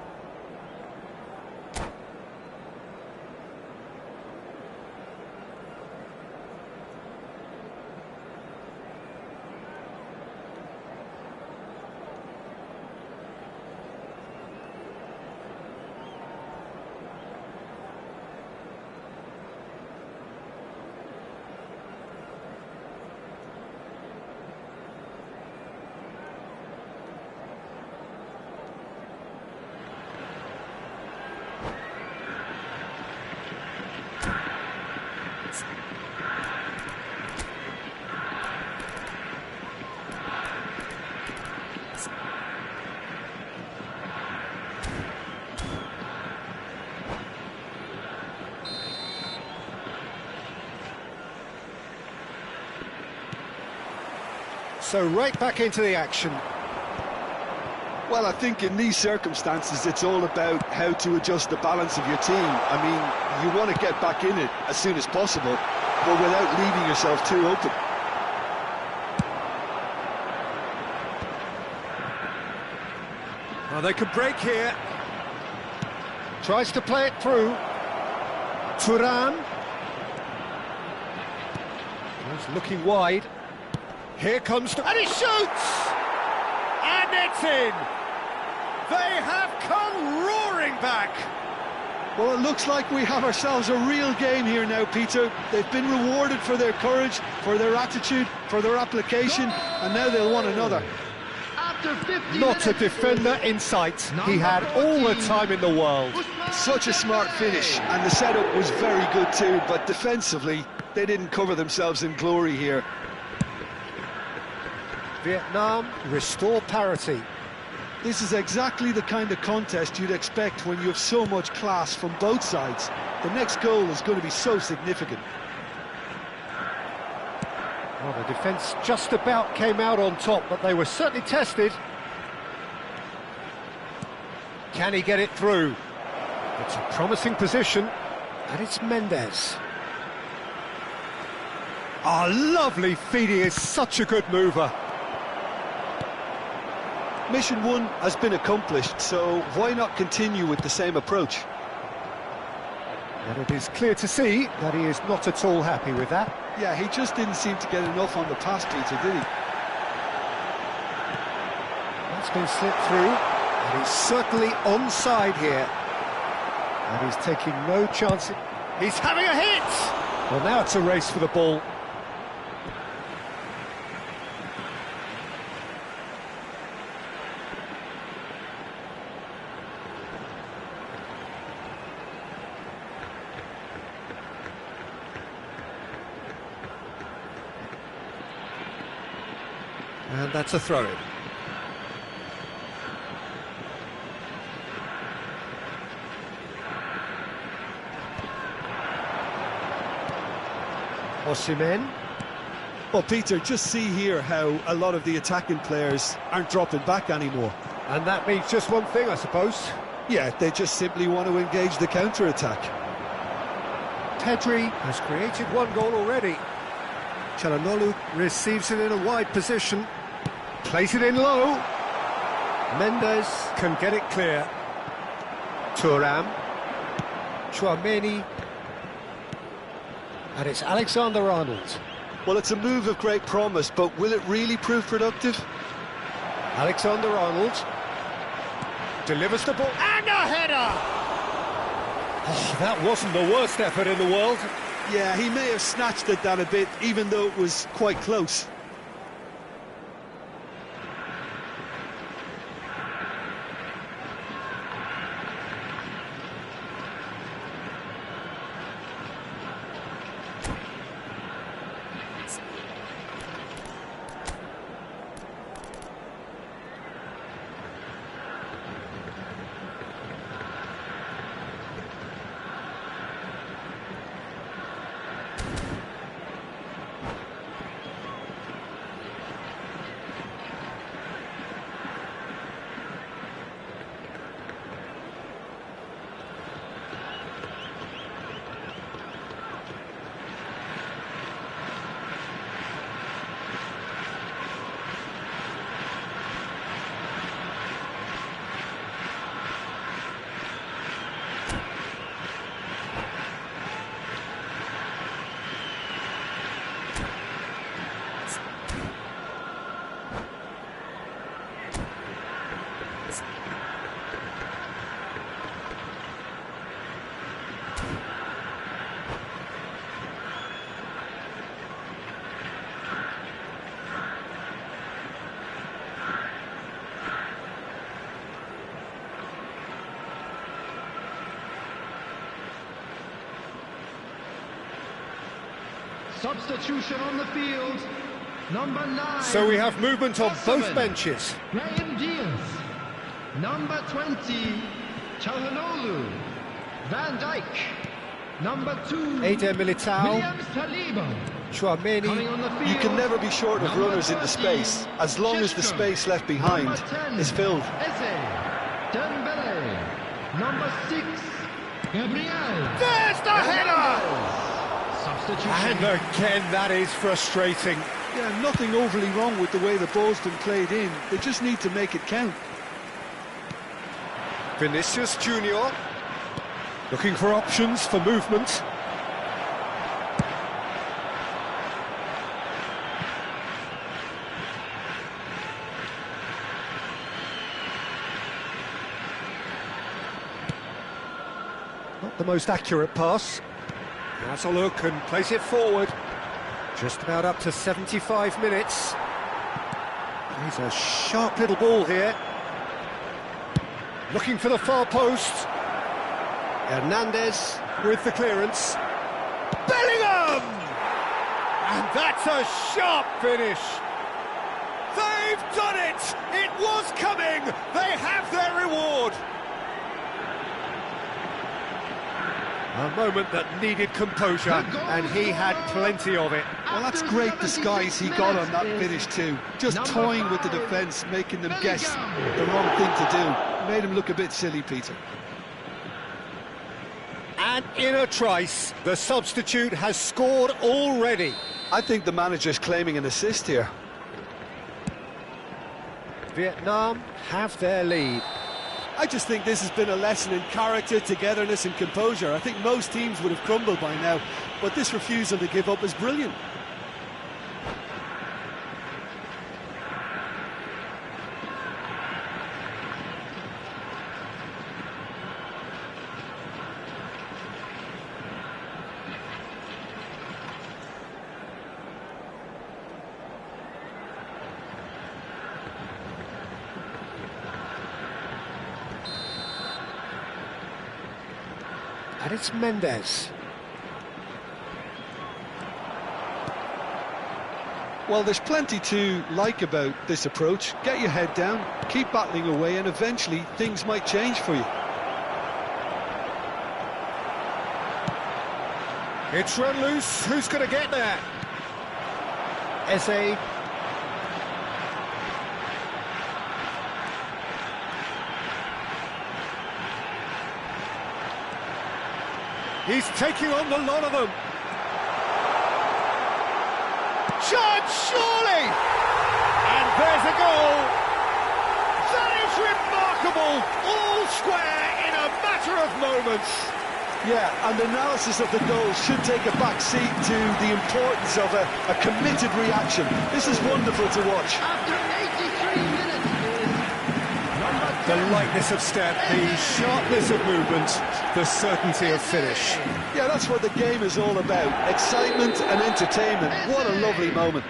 So right back into the action. Well, I think in these circumstances, it's all about how to adjust the balance of your team. I mean, you want to get back in it as soon as possible, but without leaving yourself too open. Well, they can break here. Tries to play it through. Thuram. He's looking wide. Here comes... And he shoots! And it's in! They have come roaring back! Well, it looks like we have ourselves a real game here now, Peter. They've been rewarded for their courage, for their attitude, for their application, and now they'll want another. after 50 Not a minutes. defender in sight. He had all the time in the world. Such a smart finish, and the setup was very good too, but defensively, they didn't cover themselves in glory here. Vietnam restore parity. This is exactly the kind of contest you'd expect when you have so much class from both sides. The next goal is going to be so significant. Well, the defence just about came out on top, but they were certainly tested. Can he get it through? It's a promising position, and it's Mendes. Ah, lovely feed, he is such a good mover. Mission 1 has been accomplished, so why not continue with the same approach? And it is clear to see that he is not at all happy with that. Yeah, he just didn't seem to get enough on the pass, Peter, did he? That's been slipped through, and he's certainly onside here. And he's taking no chance. He's having a hit! Well, now it's a race for the ball. And that's a throw-in. Osimhen. Well, Peter, just see here how a lot of the attacking players aren't dropping back anymore. And that means just one thing, I suppose. Yeah, they just simply want to engage the counter-attack. Pedri has created one goal already. Çalhanoğlu receives it in a wide position. Plays it in low. Mendes can get it clear. Thuram. Tchouaméni. And it's Alexander-Arnold. Well, it's a move of great promise, but will it really prove productive? Alexander-Arnold delivers the ball, and a header! Oh, that wasn't the worst effort in the world. Yeah, he may have snatched at that a bit, even though it was quite close. Substitution on the field. Number 9. So we have movement on both Osimhen. benches. Brahim Diaz. Number 20. Çalhanoğlu. Van Dijk. Number 2. Eder Militao. William Saliba. Tchouaméni. Coming on the field. You can never be short of Number runners into 30, space, as long as the Šeško. space left behind Number 10, is filled. Eze. Dembele. Number 6. Gabriel. There's the header! Substitution. And again, that is frustrating. Yeah, nothing overly wrong with the way the ball's been played in. They just need to make it count. Vinicius Junior looking for options for movement. Not the most accurate pass. Has a look and plays it forward. Just about up to 75 minutes. He's a sharp little ball here. Looking for the far post. Hernandez with the clearance. Bellingham! And that's a sharp finish. They've done it! It was coming! They have their reward! A moment that needed composure, and he had plenty of it. Well, that's great disguise he got on that finish too. Just toying with the defence, making them guess the wrong thing to do. Made him look a bit silly, Peter. And in a trice, the substitute has scored already. I think the manager's claiming an assist here. Vietnam have their lead. I just think this has been a lesson in character, togetherness and composure. I think most teams would have crumbled by now, but this refusal to give up is brilliant. And it's Mendes. Well, there's plenty to like about this approach. Get your head down, keep battling away, and eventually things might change for you. It's run loose. Who's going to get there? Eze. He's taking on the lot of them. Chance, surely! And there's a goal. That is remarkable. All square in a matter of moments. Yeah, and the analysis of the goal should take a back seat to the importance of a committed reaction. This is wonderful to watch. After 83 minutes The lightness of step, the sharpness of movement, the certainty of finish. Yeah, that's what the game is all about. Excitement and entertainment. What a lovely moment.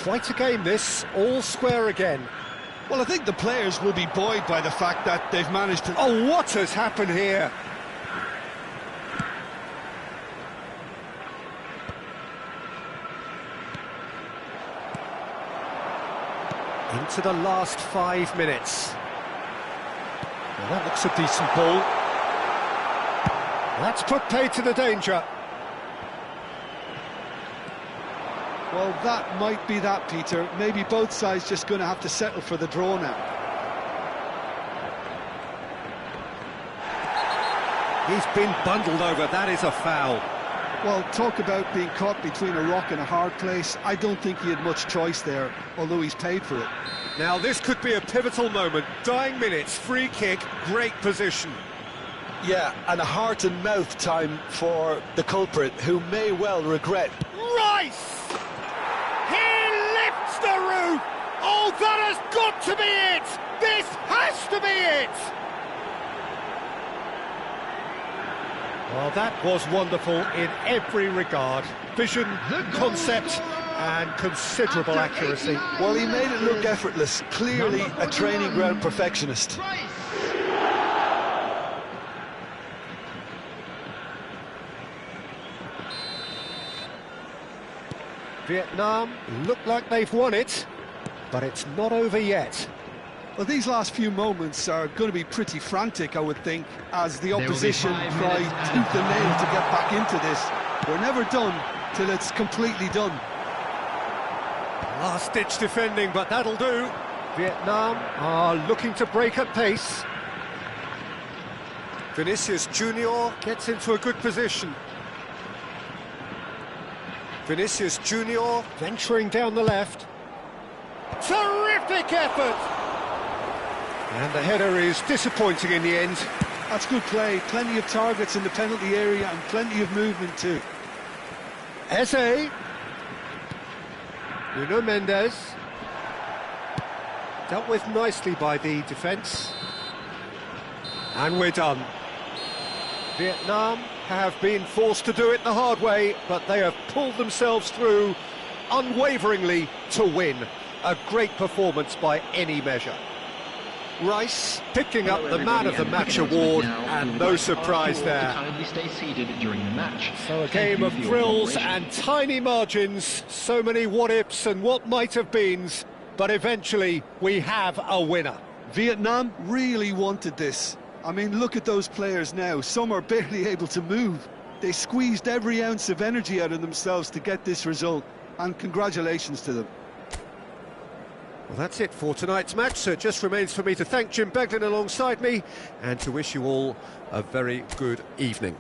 Quite a game this, all square again. Well, I think the players will be buoyed by the fact that they've managed to... Oh, what has happened here? Into the last 5 minutes. Well, that looks a decent ball. That's put paid to the danger. Well, that might be that, Peter. Maybe both sides just going to have to settle for the draw now. He's been bundled over, that is a foul. Well, talk about being caught between a rock and a hard place. I don't think he had much choice there, although he's paid for it. Now this could be a pivotal moment. Dying minutes, free kick, great position. Yeah, and a heart and mouth time for the culprit, who may well regret. Rice! He lifts the roof! Oh, that has got to be it! This has to be it! Well, that was wonderful in every regard. Vision, concept, and considerable accuracy. Well, he made it look effortless. Clearly a training ground perfectionist. Vietnam look like they've won it, but it's not over yet. Well, these last few moments are going to be pretty frantic, I would think, as the opposition try tooth and nail to get back into this. We're never done till it's completely done. Last-ditch defending, but that'll do. Vietnam are looking to break at pace. Vinicius Junior gets into a good position. Vinicius Junior venturing down the left. Terrific effort! And the header is disappointing in the end. That's good play. Plenty of targets in the penalty area and plenty of movement too. Eze. Nuno Mendes. Dealt with nicely by the defence. And we're done. Vietnam have been forced to do it the hard way, but they have pulled themselves through unwaveringly to win. A great performance by any measure. Rice picking up the Man of the Match award, and no surprise there. Kindly stay seated during the match. So a game of thrills and tiny margins, so many what-ifs and what might-have-beens, but eventually we have a winner. Vietnam really wanted this. I mean, look at those players now. Some are barely able to move. They squeezed every ounce of energy out of themselves to get this result, and congratulations to them. Well, that's it for tonight's match, so it just remains for me to thank Jim Beglin alongside me and to wish you all a very good evening.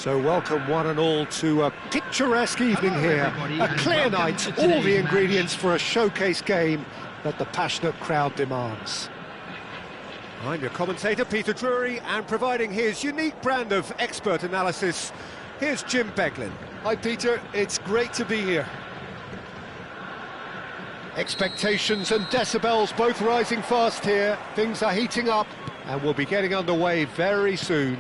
So welcome one and all to a picturesque evening here. A clear night, all the ingredients for a showcase game that the passionate crowd demands. I'm your commentator, Peter Drury, and providing his unique brand of expert analysis, here's Jim Beglin. Hi Peter, it's great to be here. Expectations and decibels both rising fast here. Things are heating up and we'll be getting underway very soon.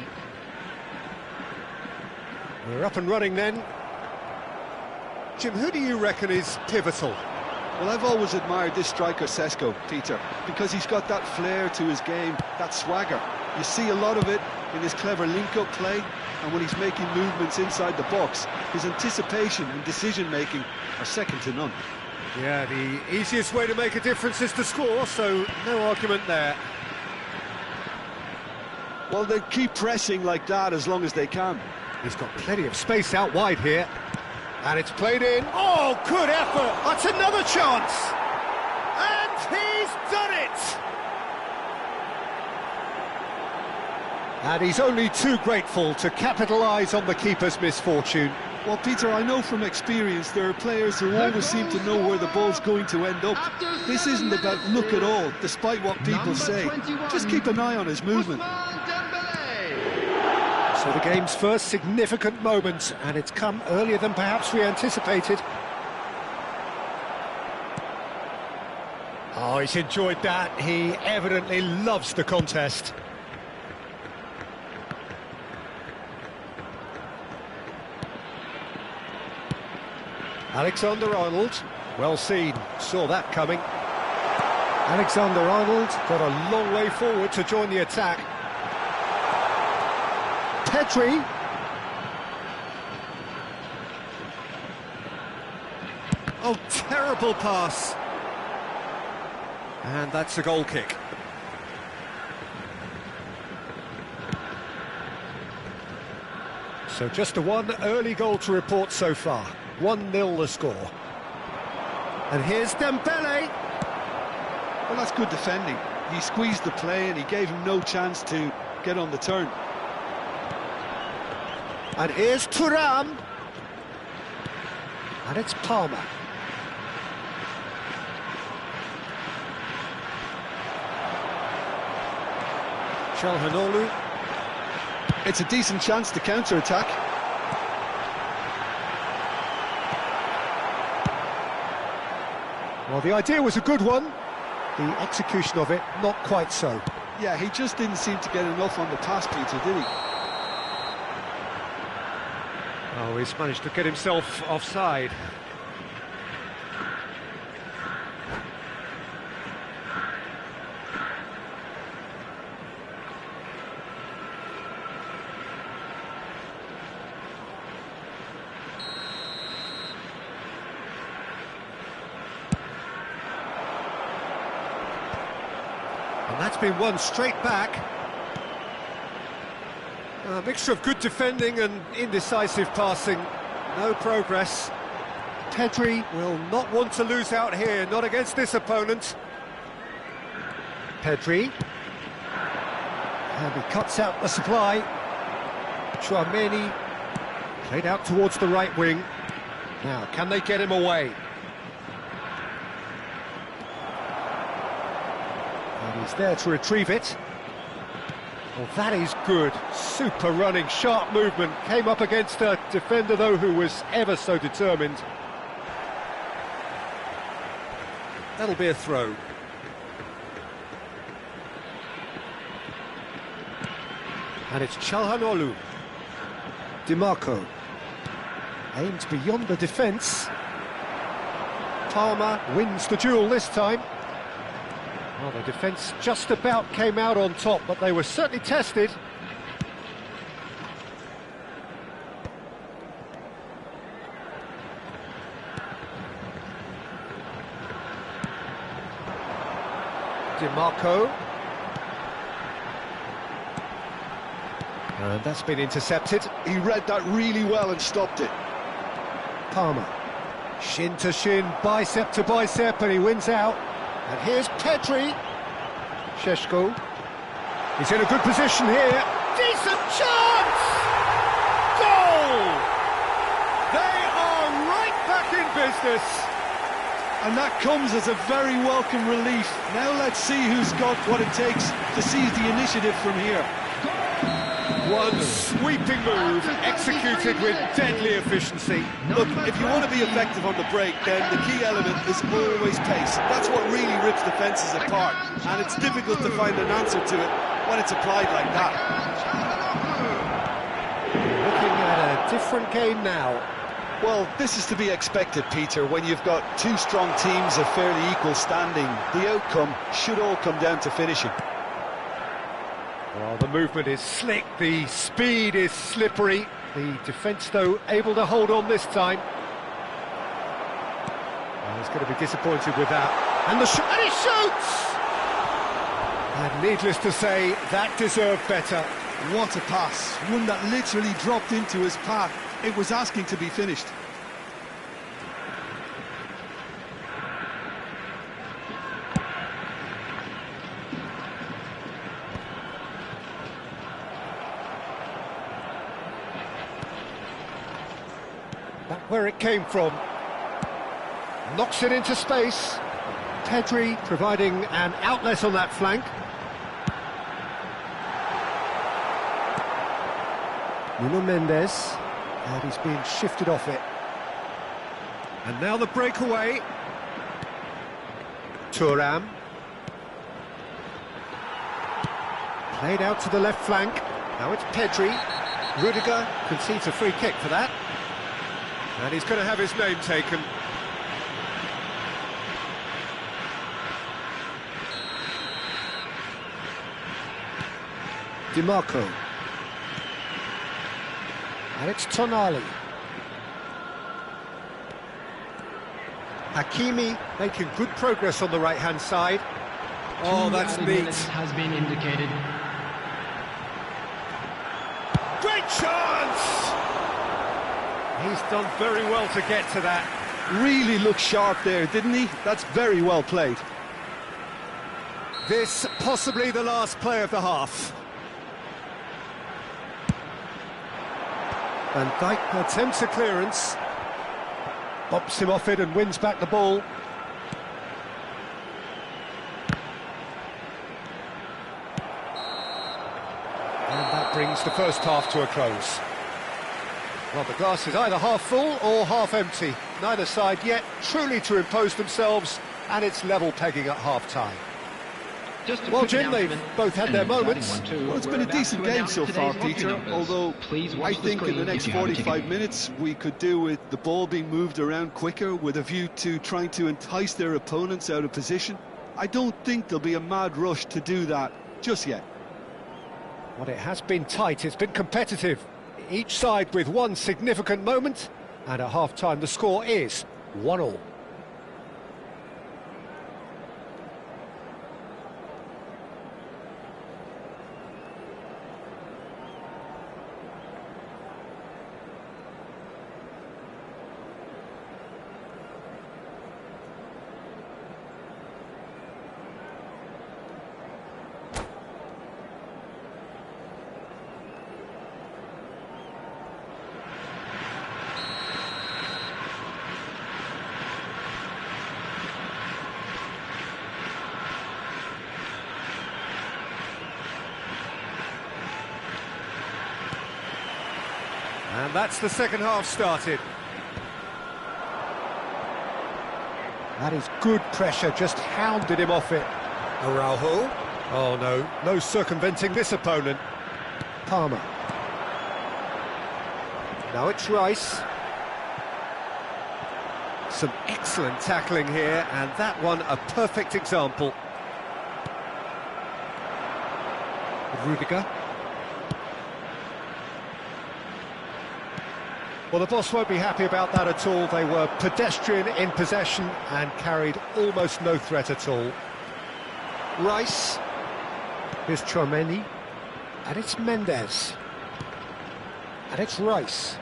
We're up and running then. Jim, who do you reckon is pivotal? Well, I've always admired this striker, Sesko, Peter, because he's got that flair to his game, that swagger. You see a lot of it in his clever link-up play, and when he's making movements inside the box, his anticipation and decision-making are second to none. Yeah, the easiest way to make a difference is to score, so no argument there. Well, they keep pressing like that as long as they can. He's got plenty of space out wide here. And it's played in. Oh, good effort! That's another chance! And he's done it! And he's only too grateful to capitalise on the keeper's misfortune. Well, Peter, I know from experience there are players who always seem to know where the ball's going to end up. This isn't about luck at all, despite what people say. Just keep an eye on his movement. So the game's first significant moment, and it's come earlier than perhaps we anticipated. Oh, he's enjoyed that. He evidently loves the contest. Alexander-Arnold, well seen, saw that coming. Alexander-Arnold got a long way forward to join the attack. Pedri. Oh, terrible pass. And that's a goal kick. So just the one early goal to report so far. 1-0 the score. And here's Dembele. Well, that's good defending. He squeezed the play and he gave him no chance to get on the turn. And here's Thuram. And it's Palmer. Çalhanoğlu. It's a decent chance to counter-attack. Well, the idea was a good one. The execution of it, not quite so. Yeah, he just didn't seem to get enough on the pass, Peter, did he? Oh, he's managed to get himself offside. And that's been won straight back. A mixture of good defending and indecisive passing. No progress. Pedri will not want to lose out here, not against this opponent. Pedri. And he cuts out the supply. Tchouaméni played out towards the right wing. Now, can they get him away? And he's there to retrieve it. Well, that is good. Super running, sharp movement. Came up against a defender, though, who was ever so determined. That'll be a throw. And it's Çalhanoğlu. Dimarco. Aimed beyond the defence. Palmer wins the duel this time. Well, the defence just about came out on top, but they were certainly tested. Dimarco. And that's been intercepted. He read that really well and stopped it. Palmer. Shin to shin, bicep to bicep, and he wins out. And here's Pedri. Šeško. He's in a good position here. Decent chance! Goal! business. And that comes as a very welcome relief. Now let's see who's got what it takes to seize the initiative from here. One sweeping move, executed with deadly efficiency. Look, if you want to be effective on the break, then the key element is always pace. That's what really rips defences apart, and it's difficult to find an answer to it when it's applied like that. Looking at a different game now. Well, this is to be expected, Peter. When you've got two strong teams of fairly equal standing, the outcome should all come down to finishing. Well, the movement is slick, the speed is slippery. The defence, though, able to hold on this time. Well, he's going to be disappointed with that. And the shot, and he shoots! And needless to say, that deserved better. What a pass. One that literally dropped into his path. It was asking to be finished. Back where it came from. Knocks it into space. Pedri providing an outlet on that flank. Nuno Mendes, and he's being shifted off it. And now the breakaway. Thuram. Played out to the left flank. Now it's Pedri. Rudiger concedes a free kick for that. And he's going to have his name taken. Di Marco. And it's Tonali. Hakimi making good progress on the right-hand side. Oh, that's neat. Has been indicated. Great chance! He's done very well to get to that. Really looked sharp there, didn't he? That's very well played. This possibly the last play of the half. Van Dijk attempts a clearance. Bops him off it and wins back the ball. And that brings the first half to a close. Well, the glass is either half full or half empty. Neither side yet truly to impose themselves, and it's level pegging at half-time. Well, Jim, they've both had their moments. Well, it's been a decent game so far, Peter, although I think in the next 45 minutes we could do with the ball being moved around quicker with a view to trying to entice their opponents out of position. I don't think there'll be a mad rush to do that just yet. Well, it has been tight, it's been competitive. Each side with one significant moment, and at half-time the score is 1-1. And that's the second half started. That is good pressure, just hounded him off it. Araujo. Oh no, no circumventing this opponent. Palmer. Now it's Rice. Some excellent tackling here, and that one a perfect example. Rudiger. Well, the boss won't be happy about that at all. They were pedestrian in possession and carried almost no threat at all. Rice. Here's Tchouaméni. And it's Mendes. And it's Rice.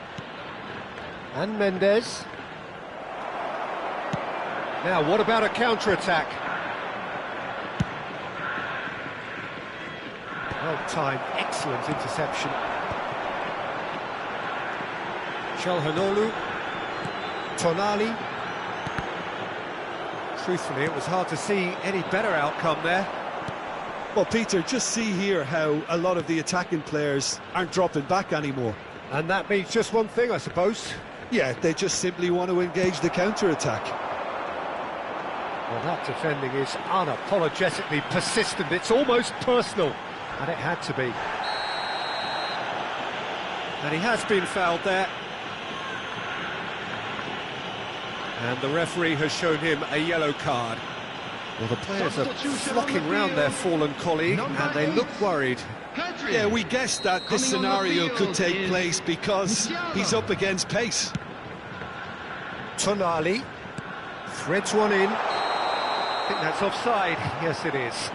And Mendes. Now, what about a counter-attack? Well-timed, excellent interception. Çalhanoğlu, Tonali, Truthfully, it was hard to see any better outcome there. Well, Peter, just see here how a lot of the attacking players aren't dropping back anymore. And that means just one thing, I suppose. Yeah, they just simply want to engage the counter-attack. Well, that defending is unapologetically persistent. It's almost personal, and it had to be. And he has been fouled there. And the referee has shown him a yellow card. Well, the players are flocking round their fallen colleague, and they look worried. Yeah, we guessed that this scenario could take place because he's up against pace. Tonali threads one in. I think that's offside. Yes, it is.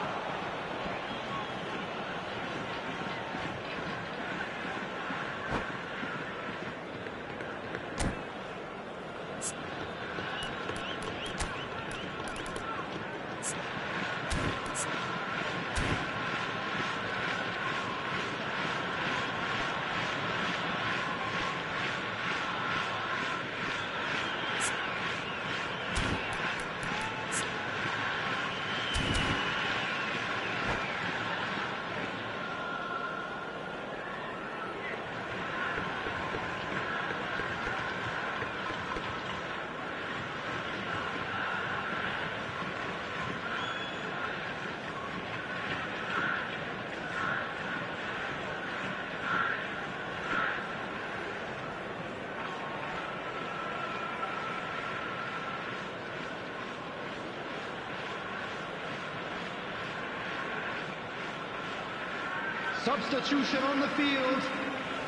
Substitution on the field.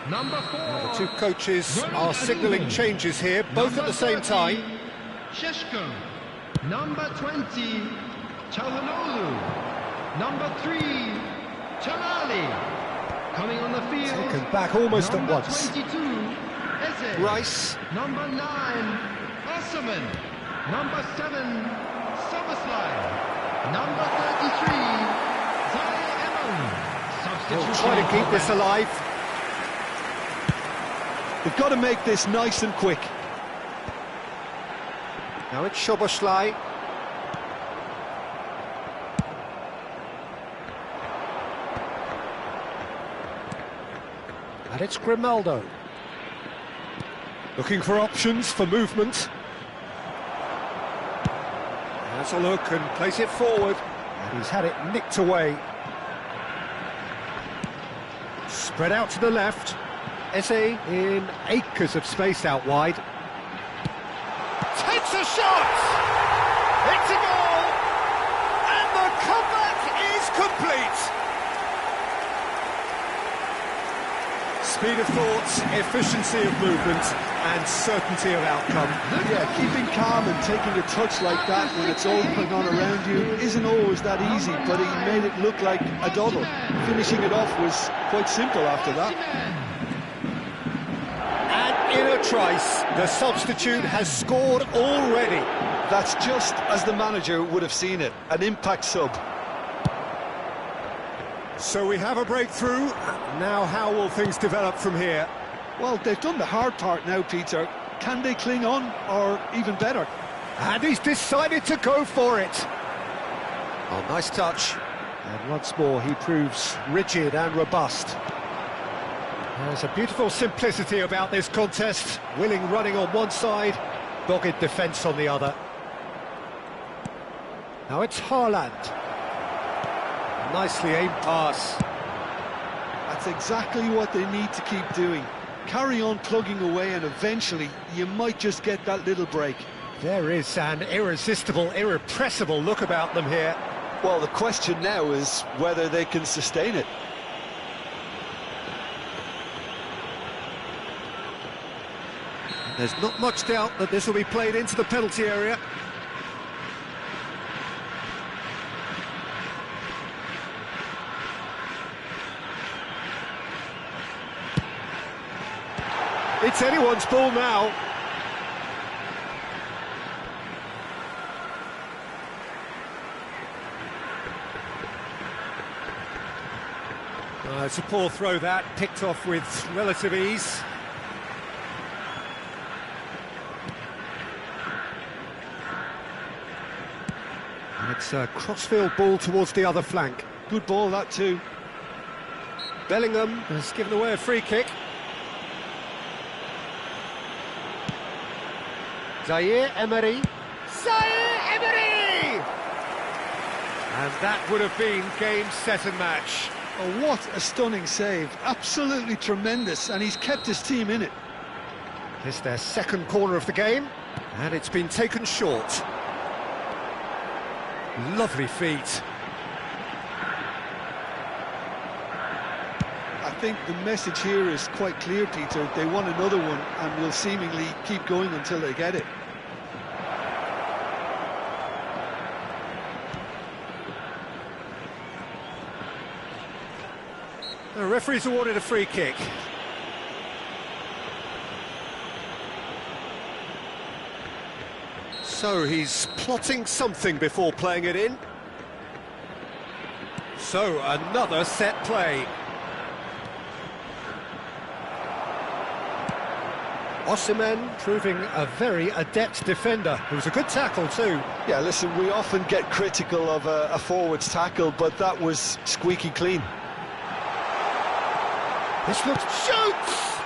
Number 4. The two coaches are signalling changes here, both at the same time. Sheshko. Number 20, Çalhanoğlu. Number 3, Tonali. Coming on the field. Taken back almost at once. 22, Eze. Rice. Number 9, Osman. Number 7, Szoboszlai. Number 33, Zaire Emery. They'll try to keep this alive. They've got to make this nice and quick. Now it's Szoboszlai. And it's Grimaldo. Looking for options for movement. Has a look and plays it forward. And he's had it nicked away. Spread out to the left. Eze in acres of space out wide. Takes a shot! It's a goal! And the comeback is complete! Speed of thought, efficiency of movement, and certainty of outcome. Yeah, keeping calm and taking a touch like that when it's all going on around you isn't always that easy, but he made it look like a doddle. Finishing it off was quite simple after that. And in a trice, the substitute has scored already. That's just as the manager would have seen it, an impact sub. So we have a breakthrough. Now how will things develop from here? Well, they've done the hard part now, Peter. Can they cling on, or even better? And he's decided to go for it. Oh, nice touch. And once more, he proves rigid and robust. There's a beautiful simplicity about this contest. Willing running on one side, dogged defence on the other. Now it's Haaland. Nicely aimed pass. That's exactly what they need to keep doing. Carry on plugging away, and eventually you might just get that little break. There is an irresistible, irrepressible look about them here. Well, the question now is whether they can sustain it. There's not much doubt that this will be played into the penalty area. It's anyone's ball now. It's a poor throw that, picked off with relative ease. It's a crossfield ball towards the other flank. Good ball, that too. Bellingham has given away a free kick. Zaire Emery. Zaire Emery! And that would have been game, set and match. Oh, what a stunning save. Absolutely tremendous, and he's kept his team in it. It's their second corner of the game, and it's been taken short. Lovely feet. I think the message here is quite clear, Peter. They want another one and will seemingly keep going until they get it. The referee's awarded a free kick. So he's plotting something before playing it in. So another set play. Osimhen proving a very adept defender. It was a good tackle too. Yeah, listen, we often get critical of a forward's tackle, but that was squeaky clean. This looks... shoots!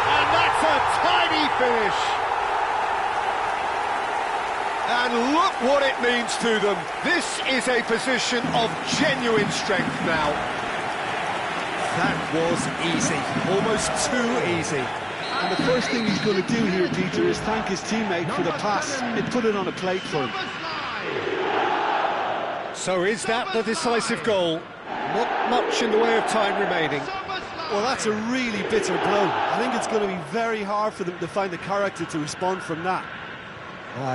And that's a tiny finish. And look what it means to them. This is a position of genuine strength now. That was easy, almost too easy. And the first thing he's going to do here, Peter, is thank his teammate for the pass. It put it on a plate for him. So is that the decisive goal? Not much in the way of time remaining. Well, that's a really bitter blow. I think it's going to be very hard for them to find the character to respond from that.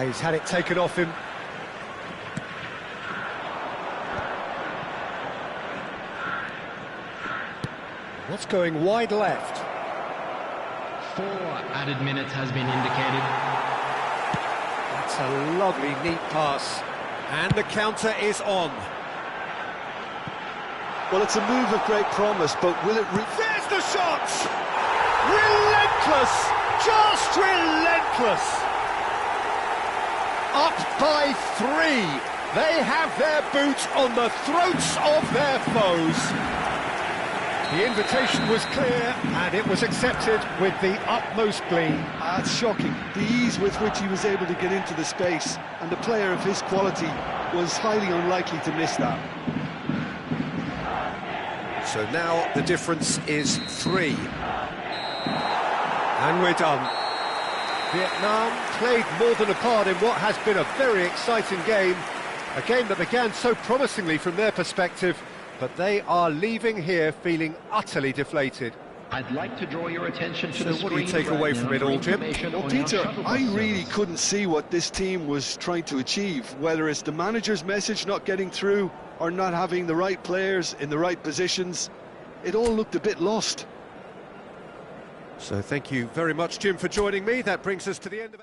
He's had it taken off him. That's going wide left. 4 added minutes has been indicated. That's a lovely, neat pass. And the counter is on. Well, it's a move of great promise, but will it... There's the shot! Relentless! Just relentless! Up by 3. They have their boot on the throats of their foes. The invitation was clear, and it was accepted with the utmost glee. That's shocking. The ease with which he was able to get into the space, and the player of his quality was highly unlikely to miss that. So now the difference is 3. And we're done. Vietnam played more than a part in what has been a very exciting game. A game that began so promisingly from their perspective, but they are leaving here feeling utterly deflated. I'd like to draw your attention to the So what do you screen take away from it all, Jim? Well, Peter, I really couldn't see what this team was trying to achieve, whether it's the manager's message not getting through or not having the right players in the right positions. It all looked a bit lost. So thank you very much, Jim, for joining me. That brings us to the end of...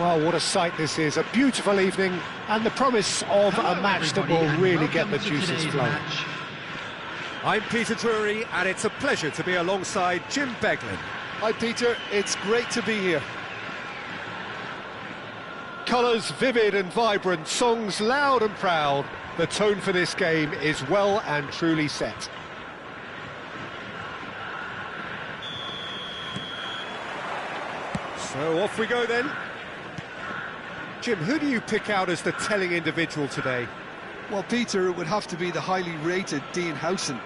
Well, what a sight this is. A beautiful evening and the promise of a match that will really get the juices flowing. I'm Peter Drury, and it's a pleasure to be alongside Jim Beglin. Hi, Peter. It's great to be here. Colours vivid and vibrant, songs loud and proud. The tone for this game is well and truly set. So off we go then. Jim, who do you pick out as the telling individual today? Well, Peter, it would have to be the highly rated Dean Howson.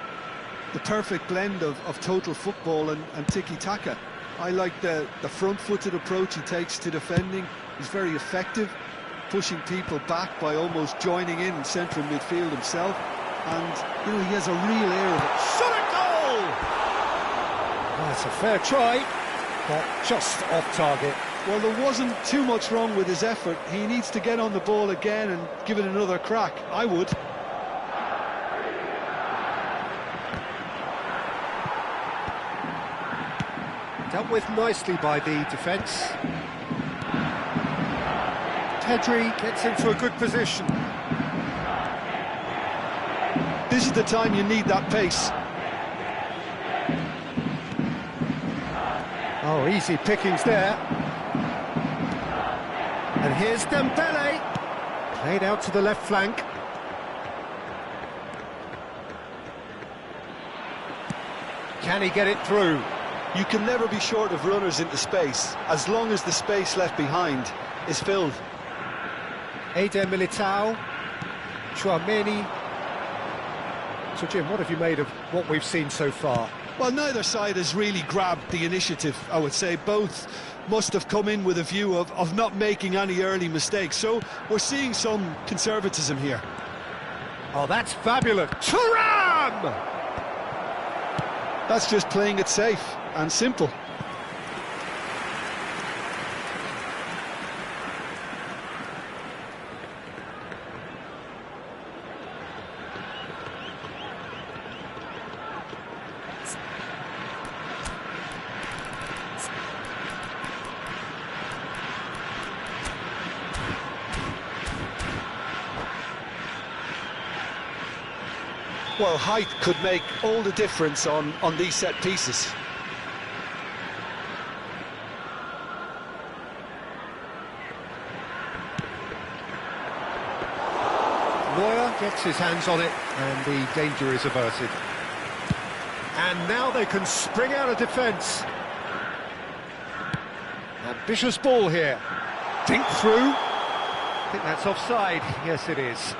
The perfect blend of total football and tiki-taka. I like the front-footed approach he takes to defending. He's very effective, pushing people back by almost joining in central midfield himself. And, you know, he has a real air of it. Shot at goal! That's a fair try, but just off target. Well, there wasn't too much wrong with his effort. He needs to get on the ball again and give it another crack. I would. Dealt with nicely by the defence. Pedri gets into a good position. This is the time you need that pace. Oh, easy pickings there. And here's Dembele. Played out to the left flank. Can he get it through? You can never be short of runners into space, as long as the space left behind is filled. Eder Militao, Tchouameni. So, Jim, what have you made of what we've seen so far? Well, neither side has really grabbed the initiative, I would say. Both must have come in with a view of not making any early mistakes. So we're seeing some conservatism here. Oh, that's fabulous. Thuram! That's just playing it safe and simple. Well, height could make all the difference on these set pieces. Neuer gets his hands on it, and the danger is averted. And now they can spring out of defence. Ambitious ball here. Think through. I think that's offside. Yes, it is.